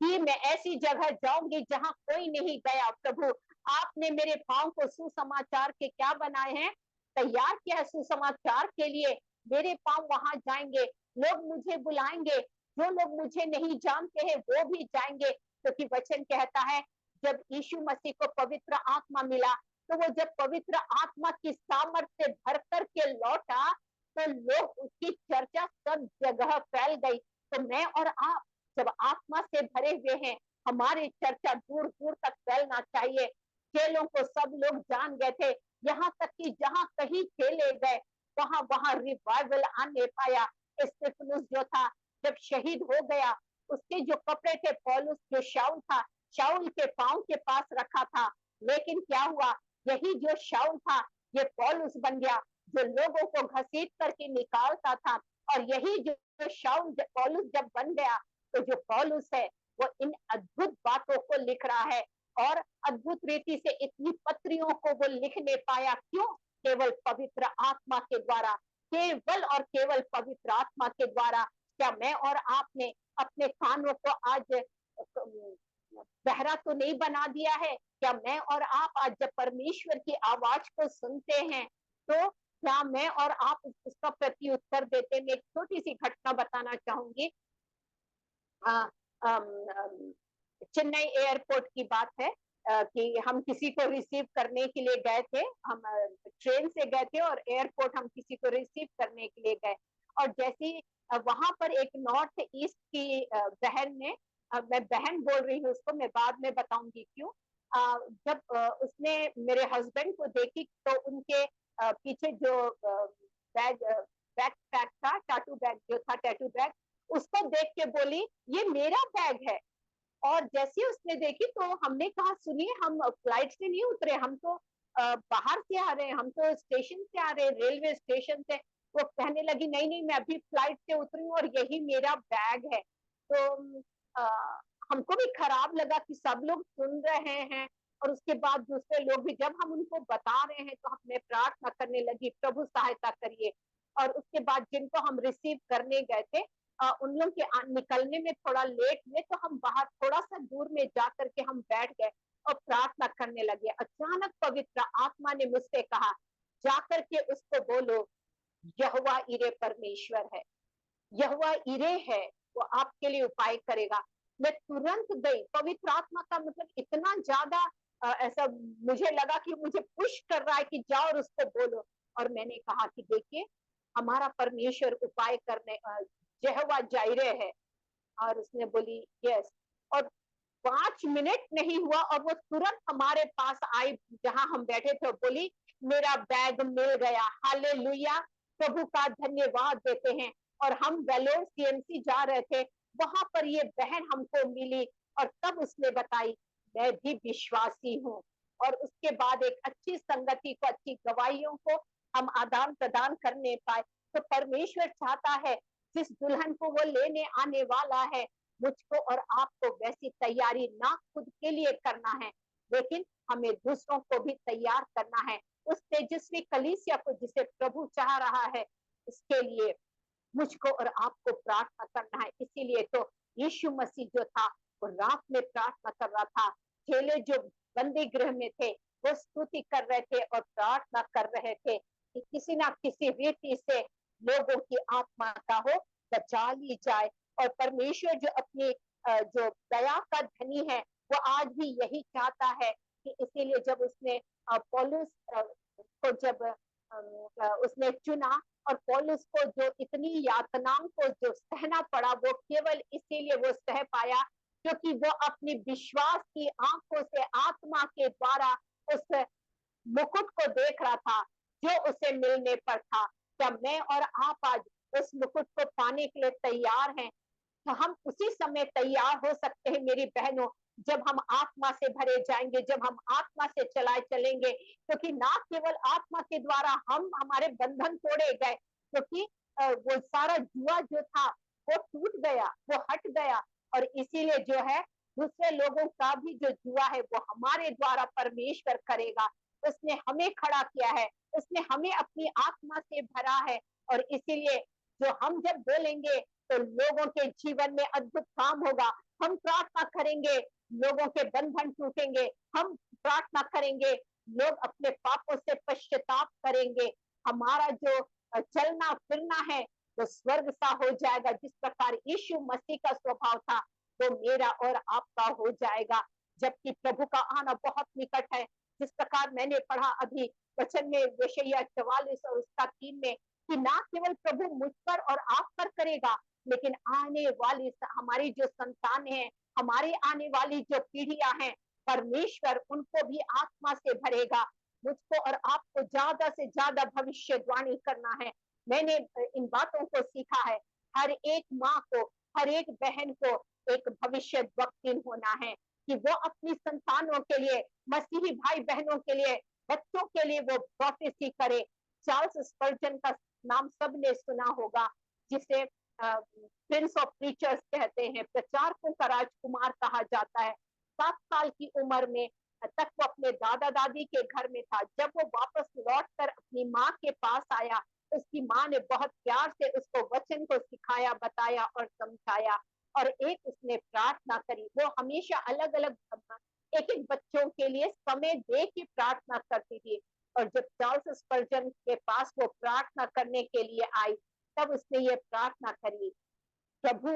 कि मैं ऐसी जगह जाऊंगी जहां कोई नहीं गया? प्रभु आपने मेरे पांव को सुसमाचार के क्या बनाए हैं? तैयार किया सुसमाचार के लिए। मेरे पांव वहां जाएंगे, लोग मुझे बुलाएंगे, जो लोग मुझे नहीं जानते हैं वो भी जाएंगे, क्योंकि वचन कहता है जब यीशु मसीह को पवित्र आत्मा मिला, तो वो जब पवित्र आत्मा की सामर्थ्य भर करके लौटा, तो लोग उसकी चर्चा सब जगह फैल गई। तो मैं और आप जब आत्मा से भरे हुए हैं, हमारी चर्चा दूर दूर तक फैलना चाहिए। चेलों को सब लोग जान गए थे, यहाँ तक कि जहां कहीं चले गए वहां वहां रिवाइवल आने पाया। स्तिफनुस जो था जब शहीद हो गया, उसके जो कपड़े थे, पौलुस जो शाऊल था, शाऊल के पांव के पास रखा था, लेकिन क्या हुआ? यही जो शाऊल था ये पौलुस बन गया, जो लोगों को घसीट करके निकालता था। और यही जो शाऊल पौलुस जब बन गया, तो जो पौलुस है वो इन अद्भुत बातों को लिख रहा है, और अद्भुत रीति से इतनी पत्रियों को वो लिखने पाया। क्यों? केवल पवित्र आत्मा के द्वारा, केवल और केवल पवित्र आत्मा के द्वारा। क्या मैं और आपने अपने कानों को आज बहरा तो नहीं बना दिया है? क्या मैं और आप आज जब परमेश्वर की आवाज को सुनते हैं, तो क्या मैं और आप उसका प्रति उत्तर देते? मैं एक छोटी सी घटना बताना चाहूंगी। चेन्नई एयरपोर्ट की बात है कि हम किसी को रिसीव करने के लिए गए थे। हम ट्रेन से गए थे और एयरपोर्ट हम किसी को रिसीव करने के लिए गए, और जैसे ही वहां पर एक नॉर्थ ईस्ट की बहन ने, मैं बहन बोल रही हूँ उसको, मैं बाद में बताऊंगी क्यों, जब उसने मेरे हस्बैंड को देखी, तो उनके पीछे जो बैग पैक था, टाटू बैग जो था, टैटू बैग, उसको देख के बोली ये मेरा बैग है। और जैसे उसने देखी तो हमने कहा सुनिए, हम फ्लाइट से नहीं उतरे, हम तो बाहर से आ रहे हैं, हम तो स्टेशन से आ रहे हैं, रेलवे स्टेशन से। वो कहने लगी नहीं नहीं, मैं अभी फ्लाइट से उतरी हूँ और यही मेरा बैग है। तो हमको भी खराब लगा कि सब लोग सुन रहे हैं, और उसके बाद दूसरे लोग भी, जब हम उनको बता रहे हैं तो हमने प्रार्थना करने लगी, प्रभु सहायता करिए। और उसके बाद जिनको हम रिसीव करने गए थे, उन लोग के निकलने में थोड़ा लेट हुए, तो हम बाहर थोड़ा सा दूर में जाकर के हम बैठ गए और प्रार्थना करने लगे। अचानक पवित्र आत्मा ने मुझसे कहा, जाकर के उसको बोलो यहोवा इरे परमेश्वर है। यहोवा इरे है, वो आपके लिए उपाय करेगा। मैं तुरंत गई, पवित्र आत्मा का मतलब इतना ज्यादा ऐसा मुझे लगा कि मुझे पुश कर रहा है कि जाओ और उसको बोलो। और मैंने कहा कि देखिए, हमारा परमेश्वर उपाय करने यहोवा जायरे है। और उसने बोली यस। और 5 मिनट नहीं हुआ और वो तुरंत हमारे पास आई जहां हम बैठे थे, बोली मेरा बैग मिल गया। हालेलुया, प्रभु का धन्यवाद देते हैं। और हम वेलोर सीएमसी जा रहे थे, वहां पर ये बहन हमको मिली और तब उसने बताई मैं भी विश्वासी हूँ। और उसके बाद एक अच्छी संगति को, अच्छी गवाहियों को हम आदान प्रदान करने पाए। तो परमेश्वर चाहता है जिस दुल्हन को वो लेने आने वाला है, मुझको और आपको वैसी तैयारी ना खुद के लिए करना है, लेकिन हमें दूसरों को भी तैयार करना है उस तेजस्वी कलीसिया को जिसे प्रभु चाह रहा है। इसके लिए मुझको और आपको प्रार्थना करना है। इसीलिए तो यीशु मसीह जो था वो रात में प्रार्थना कर रहा था। चेले जो बंदी गृह में थे वो स्तुति कर रहे थे और प्रार्थना कर रहे थे कि किसी ना किसी रीति से लोगों की आत्मा का हो बचा ली जाए। और परमेश्वर जो अपनी जो दया का धनी है, वो आज भी यही चाहता है कि इसीलिए जब उसने पौलुस को जब उसने चुना, और पौलुस को जो इतनी यातनाओं को जो सहना पड़ा, वो केवल इसीलिए वो सह पाया क्योंकि वो अपनी विश्वास की आंखों से आत्मा के द्वारा उस मुकुट को देख रहा था जो उसे मिलने पर था। क्या मैं और आप आज उस मुकुट को पाने के लिए तैयार हैं? तो हम उसी समय तैयार हो सकते हैं मेरी बहनों, जब हम आत्मा से भरे जाएंगे, जब हम आत्मा से चलाए चलेंगे। क्योंकि ना केवल आत्मा के द्वारा हम हमारे बंधन तोड़े गए, क्योंकि वो सारा जुआ जो था वो टूट गया, वो हट गया। और इसीलिए जो है दूसरे लोगों का भी जो जुआ है वो हमारे द्वारा परमेश्वर करेगा। उसने हमें खड़ा किया है, उसने हमें अपनी आत्मा से भरा है। और इसीलिए जो हम जब बोलेंगे तो लोगों के जीवन में अद्भुत काम होगा। हम प्रार्थना करेंगे, लोगों के बंधन टूटेंगे। हम प्रार्थना करेंगे, लोग अपने पापों से पश्चाताप करेंगे। हमारा जो चलना फिरना है वो स्वर्ग सा हो जाएगा। जिस प्रकार यीशु मसीह का स्वभाव था वो मेरा और आपका हो जाएगा, जबकि प्रभु का आना बहुत निकट है। जिस प्रकार मैंने पढ़ा अभी वचन में यशायाह 44 और उसका 3 में कि ना केवल प्रभु मुझ पर और आप पर करेगा, लेकिन आने वाली हमारी जो संतान है, हमारी आने वाली जो पीढ़ियां हैं, परमेश्वर उनको भी आत्मा से भरेगा। मुझको और आपको ज्यादा से ज्यादा भविष्यवाणी करना है। मैंने इन बातों को सीखा है। हर एक माँ को, हर एक बहन को एक भविष्य वक्ती होना है कि वो अपनी संतानों के लिए, मसीही भाई बहनों के लिए, बच्चों के लिए वो प्रोफेसी करे। चार्ल्स स्पर्जन का नाम सबने सुना होगा, जिसे प्रिंस ऑफ प्रीचर्स कहते हैं, प्रचारकों का राजकुमार कहा जाता है। 7 साल की उम्र में तक वो अपने दादा दादी के घर में था। जब वो वापस लौटकर अपनी माँ के पास आया, उसकी माँ ने बहुत प्यार से उसको वचन को सिखाया, बताया और समझाया। और एक उसने प्रार्थना करी। वो हमेशा अलग अलग एक एक बच्चों के लिए समय दे के प्रार्थना करती थी। और जब चार्ल्स स्पर्जन के पास वो प्रार्थना करने के लिए आई, तब उसने ये प्रार्थना करी, प्रभु,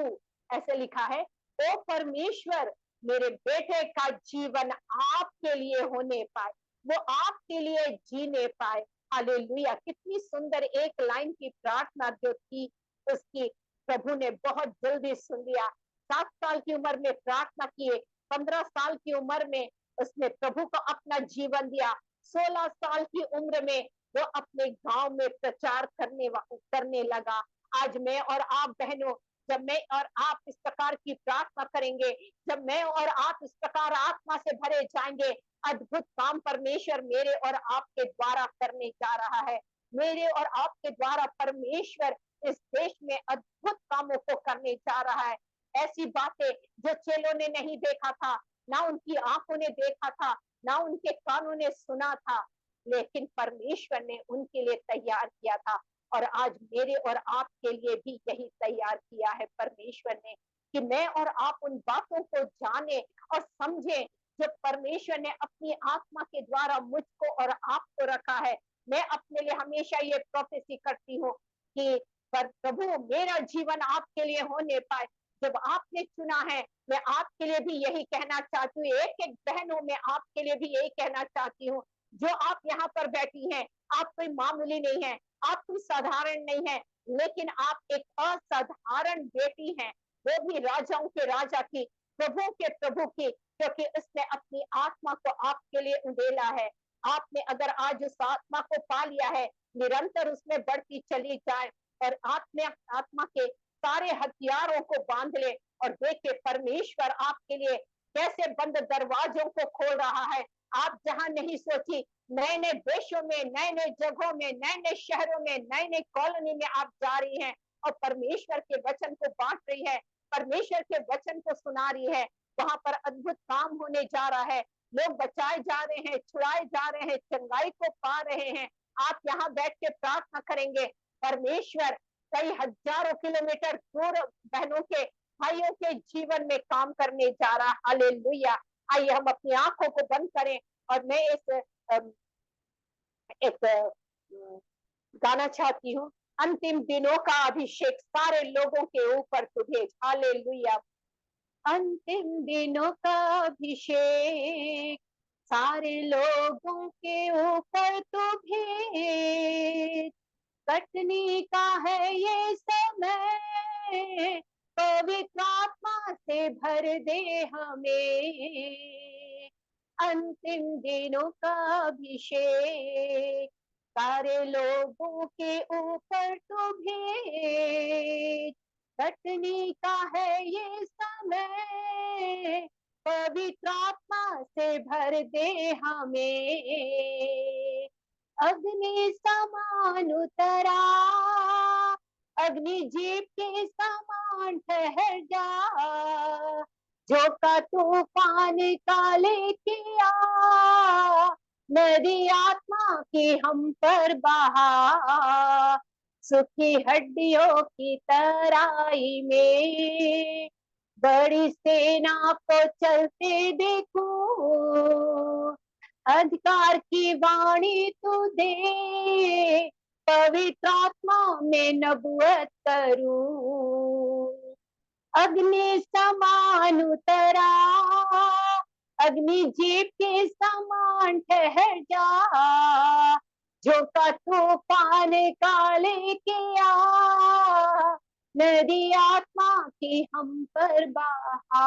ऐसे लिखा है, ओ परमेश्वर, मेरे बेटे का जीवन आपके लिए होने पाए, वो आपके लिए जीने पाए। हालेलुया, कितनी सुंदर एक लाइन की प्रार्थना जो थी उसकी प्रभु ने बहुत जल्दी सुन लिया। 7 साल की उम्र में प्रार्थना किए, 15 साल की उम्र में उसने प्रभु को अपना जीवन दिया। 16 साल की उम्र में वो अपने गांव में प्रचार करने लगा। आज मैं और आप बहनों, जब मैं और आप इस प्रकार की प्रार्थना करेंगे, जब मैं और आप इस प्रकार आत्मा से भरे जाएंगे, अद्भुत काम परमेश्वर मेरे और आपके द्वारा करने जा रहा है। मेरे और आपके द्वारा परमेश्वर इस देश में अद्भुत कामों को करने जा रहा है। ऐसी बातें जो चेलों ने नहीं देखा था, ना उनकी आंखों ने देखा था, ना उनके कानों ने सुना था, लेकिन परमेश्वर ने उनके लिए तैयार किया था। और आज मेरे और आपके लिए भी यही तैयार किया है परमेश्वर ने, कि मैं और आप उन बातों को जाने और समझें जो परमेश्वर ने अपनी आत्मा के द्वारा मुझको और आपको रखा है। मैं अपने लिए हमेशा ये प्रोफेसी करती हूँ कि पर प्रभु मेरा जीवन आपके लिए होने पाए। जब आपने चुना है, मैं आपके लिए भी यही कहना चाहती हूँ, एक एक बहनों में आपके लिए भी यही कहना चाहती हूँ, जो आप यहाँ पर बैठी हैं, आप कोई मामूली नहीं है, आप कोई साधारण नहीं है, लेकिन आप एक असाधारण बेटी हैं, वो भी राजाओं के राजा की, प्रभु के प्रभु की, क्योंकि उसने अपनी आत्मा को आपके लिए उंडेला है। आपने अगर आज उस आत्मा को पा लिया है, निरंतर उसमें बढ़ती चली जाए और आपने आत्मा के सारे हथियारों को बांध ले और देखे परमेश्वर आपके लिए कैसे बंद दरवाजों को खोल रहा है। आप जहां नहीं सोची, नए नए देशों में, नए नए जगहों में, नए नए शहरों में, नए नए कॉलोनी में आप जा रही हैं और परमेश्वर के वचन को बांट रही है, परमेश्वर के वचन को सुना रही है। वहां पर अद्भुत काम होने जा रहा है, लोग बचाए जा रहे हैं, छुड़ाए जा रहे हैं, चंगाई को पा रहे हैं। आप यहाँ बैठ के प्रार्थना करेंगे, परमेश्वर कई हजारों किलोमीटर दूर बहनों के, भाइयों के जीवन में काम करने जा रहा। हालेलुया। आइए हम अपनी आंखों को बंद करें और मैं एक गाना चाहती हूँ, अंतिम दिनों का अभिषेक सारे लोगों के ऊपर तू भेज। हालेलुया। अंतिम दिनों का अभिषेक सारे लोगों के ऊपर तू भेज। कटनी का है ये समय, पवित्र आत्मा से भर दे हमें। अंतिम दिनों का अभिषेक सारे लोगों के ऊपर तो भेज। कटनी का है ये समय, पवित्र आत्मा से भर दे हमें। अग्नि समान उतरा, अग्नि जीप के समान ठहर जा, जो का तूफान का लेके आ, नदी आत्मा की हम पर बहा। सूखी हड्डियों की तराई में बड़ी सेना को चलते देखूं, अधिकार की वाणी तू दे, पवित्र आत्मा में नबूवत करूं। अग्नि समान उतरा, अग्नि जीप के समान ठहर जा, जो का तूफान का लेके आ, नदी आत्मा की हम पर बहा।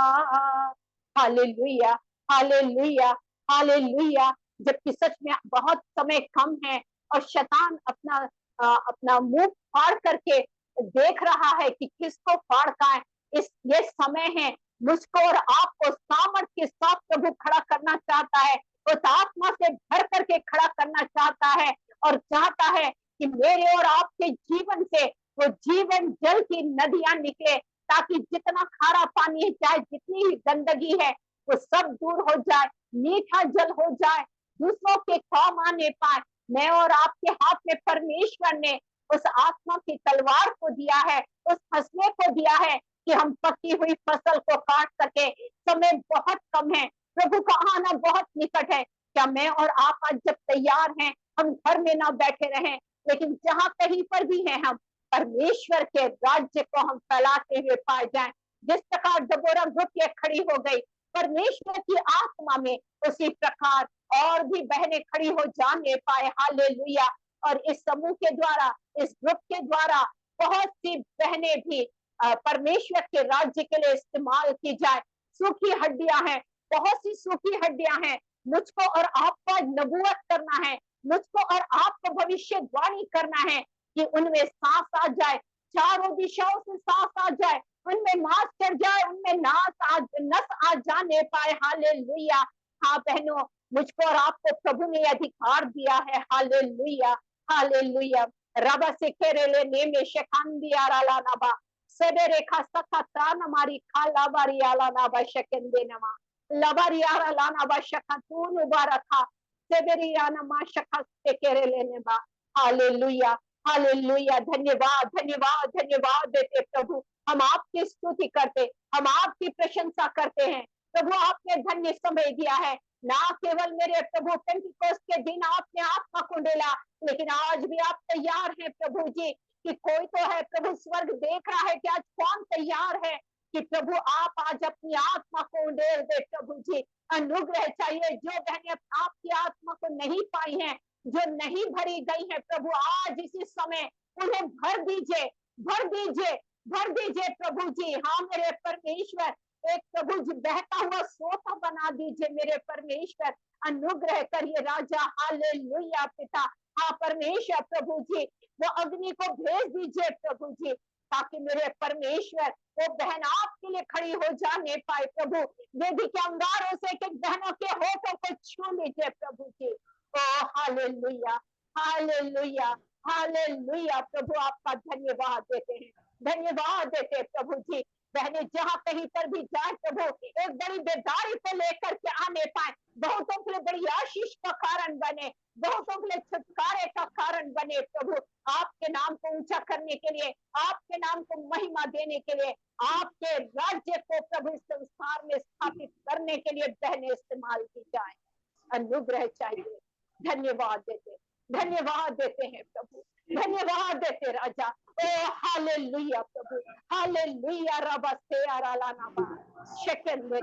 Hallelujah, hallelujah, hallelujah. जबकि सच में बहुत समय कम है और शैतान अपना मुंह फाड़ करके देख रहा है कि किसको फाड़ का है। ये समय है, मुझको और आपको सामर्थ्य के साथ प्रभु खड़ा करना चाहता है, उस आत्मा से भर करके खड़ा करना चाहता है और चाहता है कि मेरे और आपके जीवन से वो जीवन जल की नदियां निकले, ताकि जितना खारा पानी है, चाहे जितनी गंदगी है, वो सब दूर हो जाए, मीठा जल हो जाए, दूसरों के काम आने पाए। मैं और आपके हाथ में परमेश्वर ने उस आत्मा की तलवार को दिया है, उस हंसने को दिया है कि हम पकी हुई फसल को काट सके। समय बहुत कम है, प्रभु का आना बहुत निकट है। क्या मैं और आप आज जब तैयार हैं, हम घर में ना बैठे रहें, लेकिन जहां कहीं पर भी हैं, हम परमेश्वर के राज्य को हम फैलाते हुए पाए जाएं। जिस प्रकार दबोरा घुट के खड़ी हो गई परमेश्वर की आत्मा में, उसी प्रकार और भी बहनें खड़ी हो जाने पाए। हालेलुया। और इस समूह के द्वारा, इस ग्रुप के द्वारा बहुत सी बहनें भी परमेश्वर के राज्य के लिए इस्तेमाल की जाए। सूखी हड्डियां हैं, बहुत सी सूखी हड्डियां हैं। मुझको और आपको नबूवत करना है, मुझको और आपको भविष्यवाणी करना है कि उनमें सांस आ जाए, चारों दिशाओं से सांस आ जाए, उनमें मांस चढ़ जाए, उनमें नस आ जाने पाए। हालेलुया। हाँ बहनों, मुझको और आपको प्रभु ने अधिकार दिया है। Hallelujah, hallelujah. रबा से केरेले नेमे शेखांदी आराला नबा सेबे रेखा सखा तान हमारी खाला बारी आला नबा शेकेंदे नमा लबारी आराला नबा शेखा तून उबारा था सेबेरी आनमा शेखा से केरेले नबा। Hallelujah, hallelujah. धन्यवाद, धन्यवाद, धन्यवाद देते प्रभु। हम आपकी स्तुति करते, हम आपकी प्रशंसा करते हैं। प्रभु आपने धन्य समय दिया है, ना केवल मेरे प्रभु पेंटिकोस्ट के दिन आपने आत्मा को डेला, लेकिन आज भी आप तैयार हैं प्रभु जी कि कोई तो है प्रभु, स्वर्ग देख रहा है कि आज कौन तैयार है कि प्रभु आप आज अपनी आत्मा को उड़ेल दे। प्रभु जी अनुग्रह चाहिए, जो बहनें आपकी आत्मा को नहीं पाई हैं, जो नहीं भरी गई है प्रभु, आज इसी समय उन्हें भर दीजिए, भर दीजिए, भर दीजिए प्रभु जी। हाँ मेरे परमेश्वर, एक प्रभु जी बहता हुआ सोता बना दीजिए मेरे परमेश्वर, अनुग्रह करिए राजा। हालेलुया पिता। हाँ परमेश्वर प्रभु जी, वो अग्नि को भेज दीजिए प्रभु जी, ताकि मेरे परमेश्वर वो बहन आपके लिए खड़ी हो जाने पाए प्रभु। वेदी के अंगारों से एक बहनों के होठों को छू लीजिए प्रभु जी। ओ हालेलुया, हालेलुया, हालेलुया प्रभु, आपका धन्यवाद देते हैं, धन्यवाद देते हैं प्रभु जी। बहने जहां कहीं पर भी जाए प्रभु, एक बड़ी बेदारी को लेकर के आने पाए, बहुतों के लिए बड़ी आशीष का कारण बने, बहुतों के लिए छुटकारे का कारण बने प्रभु। आपके नाम को ऊंचा करने के लिए, आपके नाम को महिमा देने के लिए, आपके राज्य को प्रभु इस संसार में स्थापित करने के लिए बहने इस्तेमाल की जाए। अनुग्रह चाहिए, धन्यवाद देते, धन्यवाद देते हैं प्रभु, धन्यवाद देते राजा। ओ हालेलुया प्रभु, हालेलुया रबस्ते आरालाना बा शेकन में।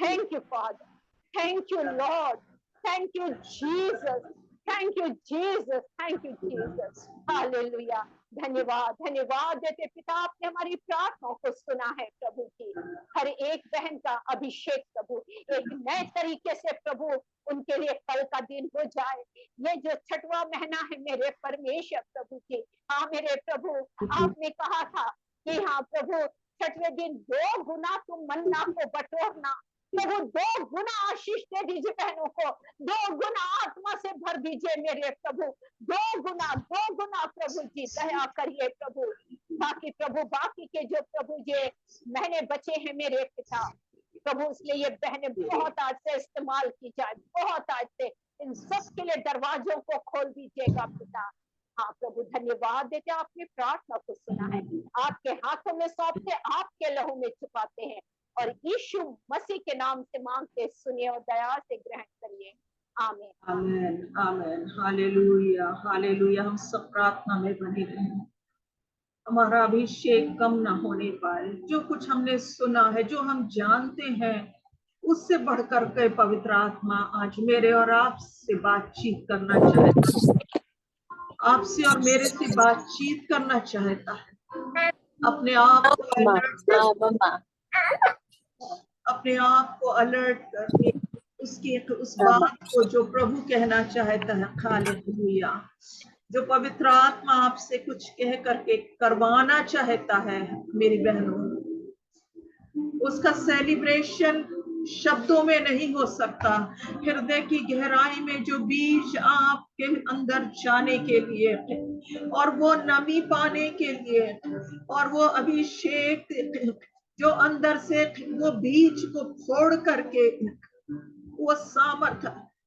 Thank you father, thank you Lord, thank you Jesus, thank you Jesus, thank you Jesus. Hallelujah, धन्यवाद, धन्यवाद देते पिता, आपने हमारी प्रार्थनाओं को सुना है प्रभु जी। हर एक बहन का अभिषेक प्रभु एक नए तरीके से प्रभु उनके लिए कल का दिन हो जाए। ये जो छठवां महीना है मेरे परमेश्वर प्रभु जी, हाँ मेरे प्रभु, आपने कहा था कि हाँ प्रभु छठवें दिन 2 गुना तुम मन्ना को बटोरना, प्रभु 2 गुना आशीष दे दीजिए बहनों को, 2 गुना आत्मा से भर दीजिए मेरे प्रभु, 2 गुना प्रभु जी दया करिए प्रभु, ताकि प्रभु बाकी के जो प्रभु जी महीने बचे हैं मेरे पिता प्रभु, इसलिए ये बहनें बहुत आज से इस्तेमाल की जाए, बहुत आज से इन सब के लिए दरवाजों को खोल दीजिएगा पिता। हाँ प्रभु धन्यवाद देते, आपने प्रार्थना को सुना है, आपके हाथों में सौंपते, आपके लहू में छुपाते हैं, और यीशु मसीह के नाम से मांगते, सुनिए और दया से ग्रहण करिए। आमीन, आमीन, आमीन, हालेलुया, हालेलुया। हम सब प्रार्थना में बने रहें, हमारा अभिषेक कम ना होने पाए। जो कुछ हमने सुना है, जो हम जानते हैं, उससे बढ़कर के पवित्र आत्मा आज मेरे और आपसे बातचीत करना चाहता है, आपसे और मेरे से बातचीत करना चाहता है। अपने आप को अलर्ट करके उसकी उस बात को जो प्रभु कहना चाहता है, हालेलुया, जो पवित्र आत्मा आपसे कुछ कह करके करवाना चाहता है मेरी बहनों, उसका सेलिब्रेशन शब्दों में नहीं हो सकता। हृदय की गहराई में जो बीज आपके अंदर जाने के लिए और वो नमी पाने के लिए और वो अभिषेक जो अंदर से वो बीज को फोड़ करके वो सामर्थ,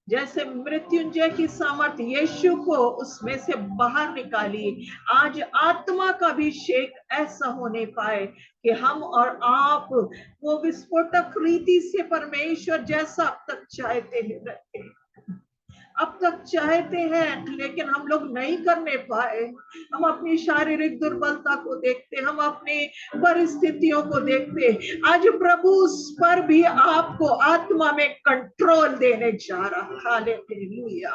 जैसे मृत्युंजय की सामर्थ यीशु को उसमें से बाहर निकाली, आज आत्मा का अभिषेक ऐसा होने पाए कि हम और आप वो विस्फोटक रीति से परमेश्वर जैसा अब तक चाहते हैं, लेकिन हम लोग नहीं करने पाए। हम अपनी शारीरिक दुर्बलता को देखते, हम अपनी परिस्थितियों को देखते। आज प्रभु उस पर भी आपको आत्मा में कंट्रोल देने जा रहा, हालेलुया।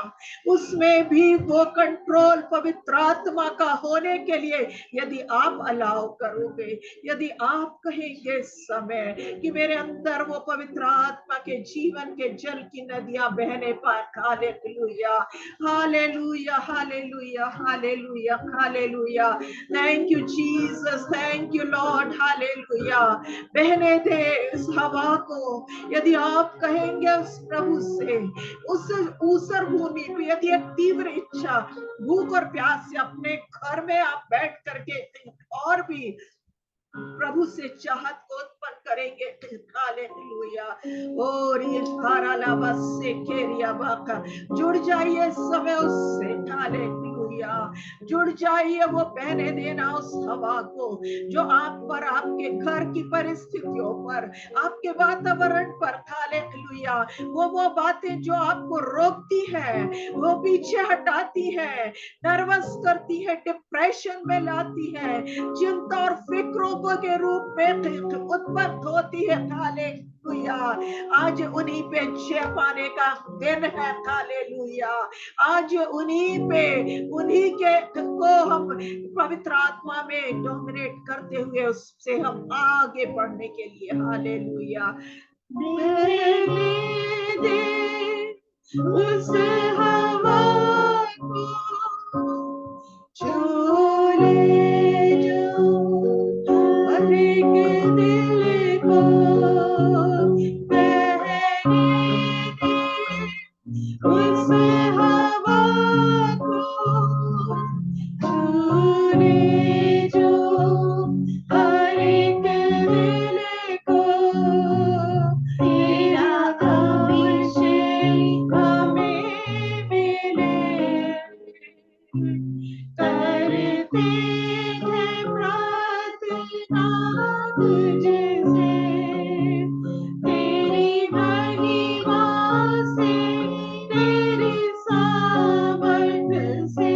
उसमें भी वो कंट्रोल पवित्र आत्मा का होने के लिए यदि आप अलाउ करोगे, यदि आप कहेंगे समय कि मेरे अंदर वो पवित्र आत्मा के जीवन के जल की नदियां बहने पाए, hallelujah, hallelujah, hallelujah, hallelujah, hallelujah. Thank you Jesus, thank you Lord, hallelujah. बहने दे इस हवा को, यदि आप कहेंगे उस प्रभु से, उस ऊसर भूमि पे यदि एक तीव्र इच्छा, भूख और प्यास से अपने घर में आप बैठ करके और भी प्रभु से चाहत को उत्पन्न करेंगे, हालेलुया। और ये हारालाबा से केरिया बाका जुड़ जाइए समय उससे, हालेलुया। हालेलुया। जुड़ जाइए वो बहने देना उस हवा को जो आप पर, आपके घर की परिस्थितियों पर, आपके वातावरण पर, हालेलुया। वो बातें जो आपको रोकती है, वो पीछे हटाती है, नर्वस करती है, डिप्रेशन में लाती है, चिंता और फिक्रों के रूप में उत्पन्न होती है, हालेलुया। आज उन्हीं पे जय पाने का दिन है, हालेलुया। आज उन्हीं पे, उन्हीं के को हम पवित्र आत्मा में डोमिनेट करते हुए उससे हम आगे बढ़ने के लिए, हालेलुया। उस हवा को झूले जो हर एक दिल को बहने दे, उस हवा को झूले जो हर एक दिल को, तेरा अभिषेक हमें मिले, करते हैं प्रार्थना तुझसे, तेरी महिमा से, तेरी सामर्थ से,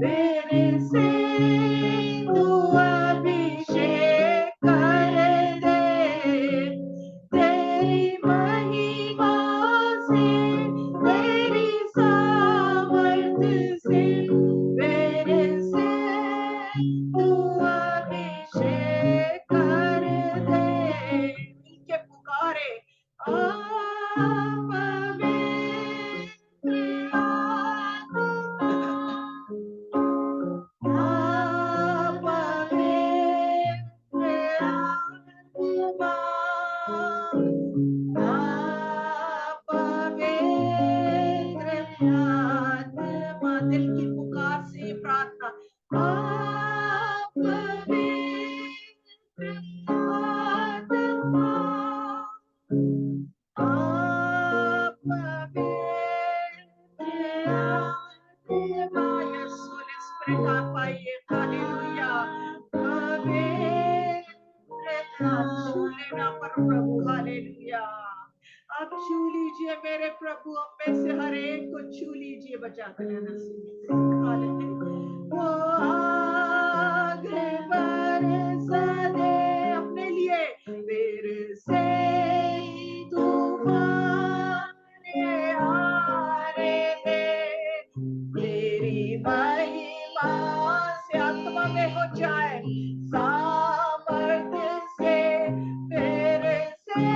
तेरे से तू अभिषेक कर दे, तेरी महिमा से, तेरी सामर्थ से, तेरे से तू अभिषेक कर दे। मिलके पुकारे, आप पवित्र आत्मा, आप पवित्र आत्मा, आप पवित्र आत्मा। दिल की पुकार से प्रार्थना, आप पवित्र आत्मा, आप पवित्र आत्मा। यस होली स्पिरिट आप आइए, हालेलुया। पवित्र आप छू लेना पर प्रभु, हालेलुया। आप छू लीजिए मेरे प्रभु, हम में से हर एक को छू लीजिए, बचा कर वो आग बरसा दे अपने लिए, फिर से तूफान आने दे, तेरी महिमा से आत्मा में हो जाए, सामर्थ्य से तेरे से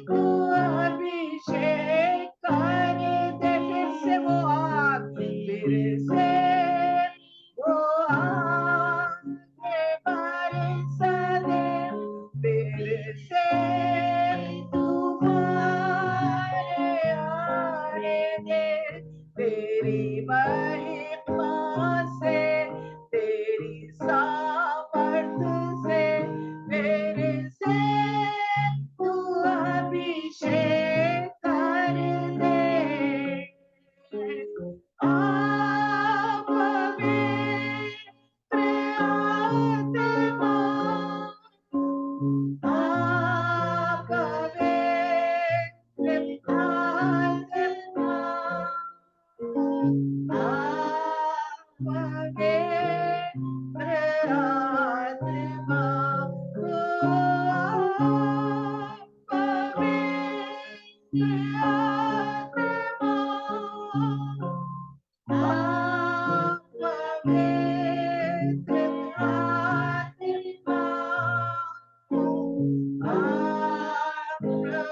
तू अभिषेक कर दे, फिर से वो आग, फिर से वो आग बरसा दे, फिर से तूफान आने दे, तेरी महिमा से, तेरी सामर्थ से, तेरे से तू अभिषेक कर दे। आप पवित्र आत्मा, आप पवित्र आत्मा, आप पवित्र आत्मा, आप पवित्र आत्मा, आप पवित्र आत्मा, आप पवित्र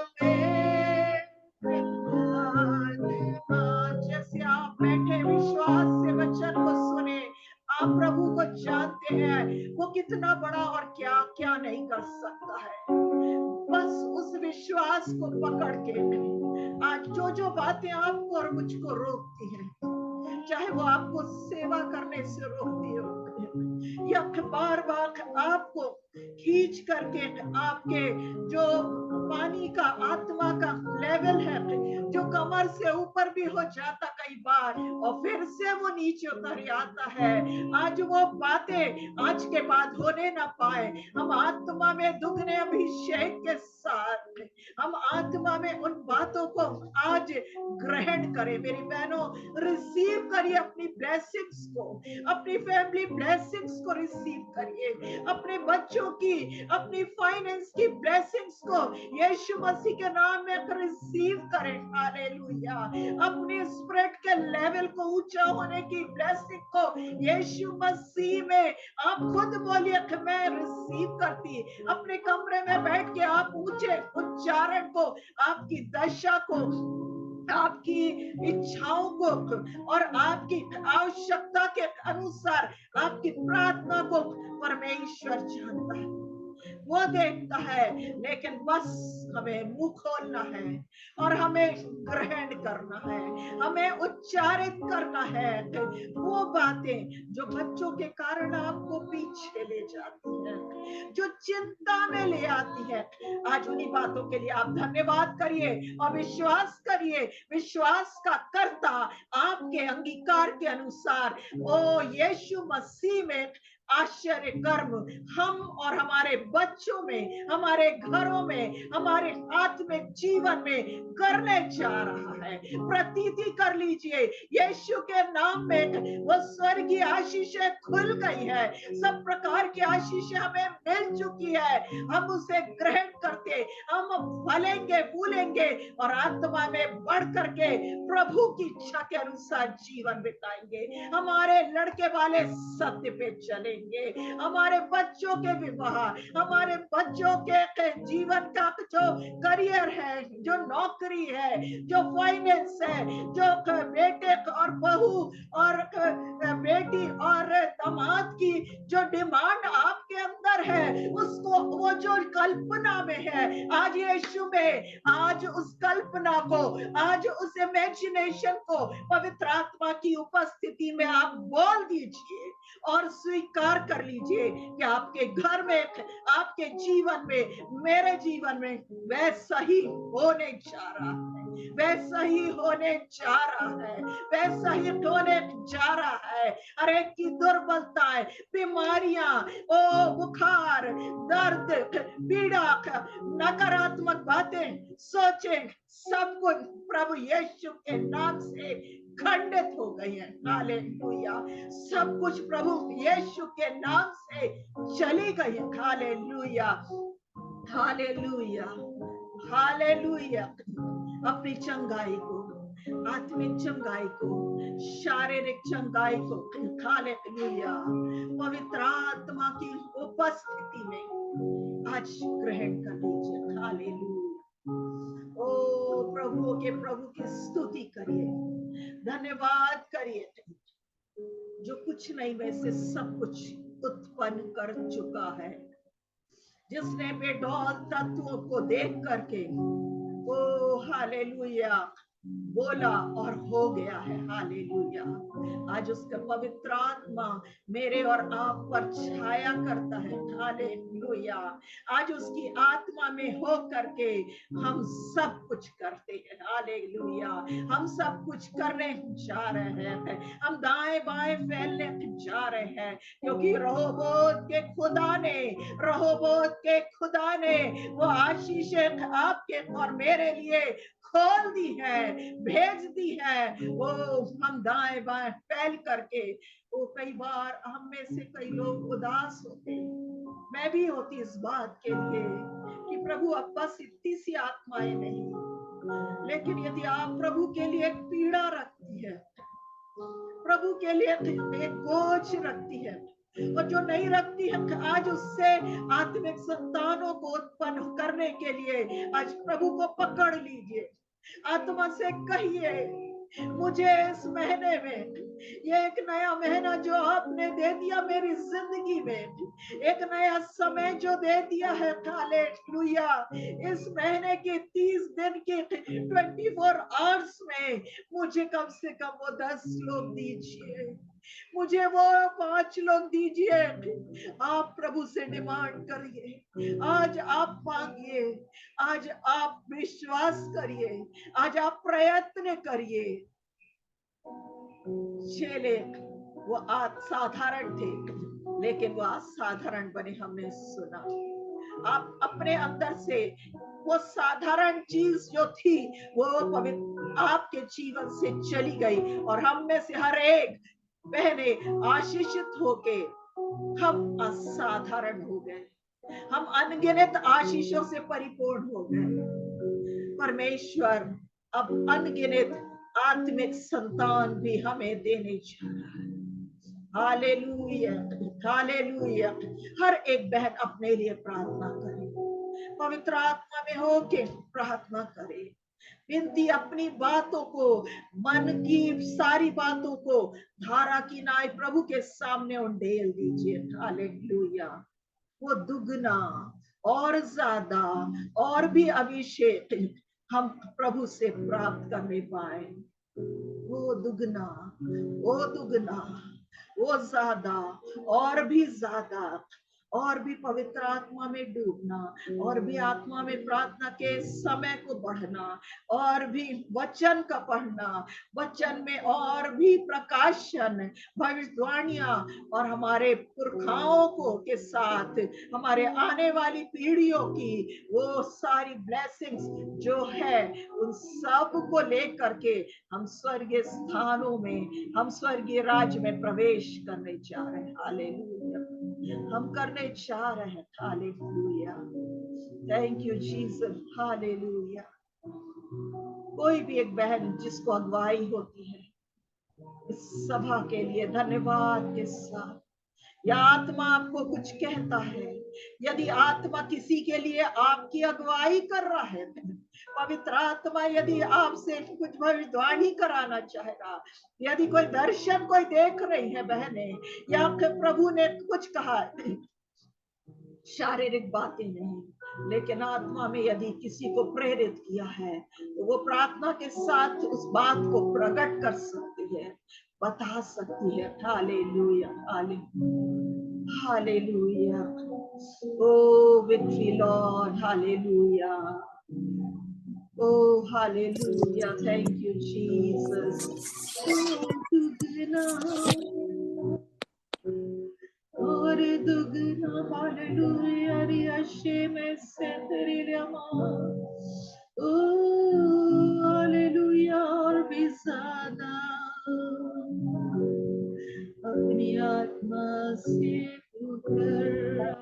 आत्मा। जैसे आप बैठे विश्वास से वचन को सुने, आप प्रभु को जानते हैं वो कितना बड़ा और क्या क्या नहीं कर सकता है। बस उस विश्वास को पकड़ के आज जो बातें आपको और मुझको रोकती हैं, चाहे वो आपको सेवा करने से रोकती हो या बार बार आपको खींच करके आपके जो पानी का आत्मा का लेवल है जो कमर से ऊपर भी हो जाता, कई बार और फिर से वो नीचे उतर आता है। आज वो बातें आज के बाद होने ना पाए। हम आत्मा में दुगने अभिषेक के साथ हम आत्मा में उन बातों को आज ग्रहण करें। मेरी बहनों, रिसीव करिए अपनी ब्लेसिंग्स को, अपनी फैमिली ब्लेसिंग्स को रिसीव करिए, अपने बच्चों की, अपनी फाइनेंस की ब्लेसिंग्स को यीशु मसीह के नाम में रिसीव करें। हालेलुया। अपने स्पिरिट के लेवल को ऊंचा होने की ब्लेसिंग को यीशु मसीह में आप खुद बोलिए कि मैं रिसीव करती। अपने कमरे में बैठ के आप ऊंचे उच्चारण को, आपकी दशा को, आपकी इच्छाओं को और आपकी आवश्यकता के अनुसार आपकी प्रार्थना को परमेश्वर जानता है, वो देखता है। लेकिन बस हमें मुंह खोलना है और हमें ग्रहण करना है, हमें उच्चारित करना है वो बातें जो बच्चों के कारण आपको पीछे ले जाती हैं, जो चिंता में ले आती है। आज उन्हीं बातों के लिए आप धन्यवाद करिए और विश्वास करिए। विश्वास का कर्ता आपके अंगीकार के अनुसार ओ यीशु मसीह में आश्चर्य कर्म हम और हमारे बच्चों में, हमारे घरों में, हमारे आत्मिक जीवन में करने जा रहा है। प्रतीति कर लीजिए, यीशु के नाम में वो स्वर्गीय आशीषें खुल गई है। सब प्रकार की आशीषें हमें मिल चुकी है। हम उसे ग्रहण करते, हम फलेंगे फूलेंगे और आत्मा में बढ़ करके प्रभु की इच्छा के अनुसार जीवन बिताएंगे। हमारे लड़के वाले सत्य पे चलेंगे, हमारे बच्चों के विवाह, हमारे बच्चों के जीवन का जो करियर है, जो नौकरी है, जो फाइनेंस है, जो बेटे और बहू और बेटी और दामाद की जो डिमांड आपके अंदर है, उसको वो जो कल्पना में है, आज यीशु में आज उस कल्पना को, आज उस इमेजिनेशन को पवित्र आत्मा की उपस्थिति में आप बोल दीजिए और स्वीकार कर लीजिए कि आपके घर में, आपके जीवन में, मेरे जीवन में वैसा ही होने जा रहा है, वैसा ही होने जा रहा है, वैसा ही होने जा रहा है। हर एक की दुर्बलताएं, बीमारियां, ओ बुखार, दर्द, पीड़ा, नकारात्मक बातें, सोचें, सब कुछ प्रभु यीशु के नाम से खंडित हो गई है। हालेलुया। सब कुछ प्रभु यीशु के नाम से चली गई है। Hallelujah, hallelujah, hallelujah. अपनी चंगाई को, आत्मिक चंगाई को, शारीरिक चंगाई को, हालेलुया, पवित्र आत्मा की उपस्थिति में आज ग्रहण कर लीजिए। हालेलुया। ओ प्रभु की स्तुति करिए, धन्यवाद करिए जो कुछ नहीं में से सब कुछ उत्पन्न कर चुका है, जिसने बेडौल तत्वों को देख करके ओ हालेलुया बोला और हो गया है। हालेलुया। आज उसका पवित्र आत्मा मेरे और आप पर छाया करता है। हालेलुया। आज उसकी आत्मा में हो करके हम सब कुछ करते हैं। हालेलुया। हम सब कुछ करने जा रहे हैं, हम दाएं बाएं फैलने जा रहे हैं, क्योंकि रहोबोत के खुदा ने वो आशीषें आपके और मेरे लिए खोल दी है, भेज दी है। वो हम दाएं बाएं फैल करके, वो कई बार हम में से कई लोग उदास होते हैं, मैं भी होती इस बात के लिए कि प्रभु अब बस इतनी सी आत्माएं नहीं, लेकिन यदि आप प्रभु के लिए एक पीड़ा रखती है, प्रभु के लिए एक बोझ रखती है, और जो नहीं रखती है, आज उससे आत्मिक संतानों को उत्पन्न करने के लिए आज प्रभु को पकड़ लीजिए। आत्मा से कहिए, मुझे इस महीने में, ये एक नया महीना जो आपने दे दिया मेरी जिंदगी में, एक नया समय जो दे दिया है, हालेलुया, इस महीने के 30 दिन के 24 आवर्स में मुझे कम से कम वो 10 लोग दीजिए, मुझे वो 5 लोग दीजिए। आप प्रभु से डिमांड करिए, आज आप मांगिए, आज आप विश्वास करिए, आज आप प्रयत्न करिए। चेले वो साधारण थे, लेकिन वो असाधारण बने, हमने सुना। आप अपने अंदर से वो साधारण चीज जो थी वो पवित्र आपके जीवन से चली गई, और हम में से हर एक बहने आशीषित होके हम असाधारण हो गए, हम अनगिनत आशीषों से परिपूर्ण हो गए। परमेश्वर अब अनगिनत आत्मिक संतान भी हमें देने जा रहा है। Hallelujah, hallelujah. हर एक बहन अपने लिए प्रार्थना करे, पवित्र आत्मा में होके प्रार्थना करे, विनती अपनी बातों को, मन की सारी बातों को धारा की नाई प्रभु के सामने उंडेल दीजिए। हालेलुया। वो दुगना और ज्यादा और भी अभिषेक हम प्रभु से प्राप्त करने पाए। वो दुगना, वो दुगना, वो ज्यादा और भी ज्यादा, और भी पवित्र आत्मा में डूबना, और भी आत्मा में प्रार्थना के समय को बढ़ना, और भी वचन का पढ़ना, वचन में और भी प्रकाशन, भविष्यवाणियां, और हमारे पुरखाओं को के साथ हमारे आने वाली पीढ़ियों की वो सारी ब्लेसिंग्स जो है उन सब को लेकर के हम स्वर्गीय स्थानों में, हम स्वर्गीय राज्य में प्रवेश करने जा रहे हैं। हालेलुया, हम करने जा रहे हैं। Hallelujah, thank you Jesus. Hallelujah. कोई भी एक बहन जिसको अगुवाई होती है इस सभा के लिए धन्यवाद के साथ, या आत्मा आपको कुछ कहता है, यदि आत्मा किसी के लिए आपकी अगुवाई कर रहा है, पवित्र आत्मा यदि आपसे कुछ भविष्यवाणी कराना चाहेगा, यदि कोई दर्शन कोई देख रही है बहने, या प्रभु ने कुछ कहा, शारीरिक बातें नहीं, लेकिन आत्मा में यदि किसी को प्रेरित किया है तो वो प्रार्थना के साथ उस बात को प्रकट कर सकती है, बता सकती है। Hallelujah, hallelujah, hallelujah. O victory Lord, hallelujah, O hallelujah, thank you Jesus. और दुगना, हालेलुया, रियाशे में सेंतरिलियामा, ओ हालेलुया, और भी ज्यादा अपनी आत्मा से पुकार,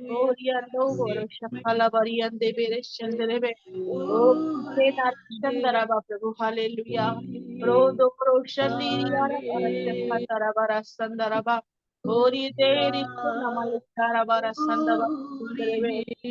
Gloria no gorosha kalabarian de bereshenderebe. Oh, sena chandaraba prabhu, hallelujah. Rodo kroshandiriya parasha tarabara sandaraba. Ori deri kunamale tarabara sandaba.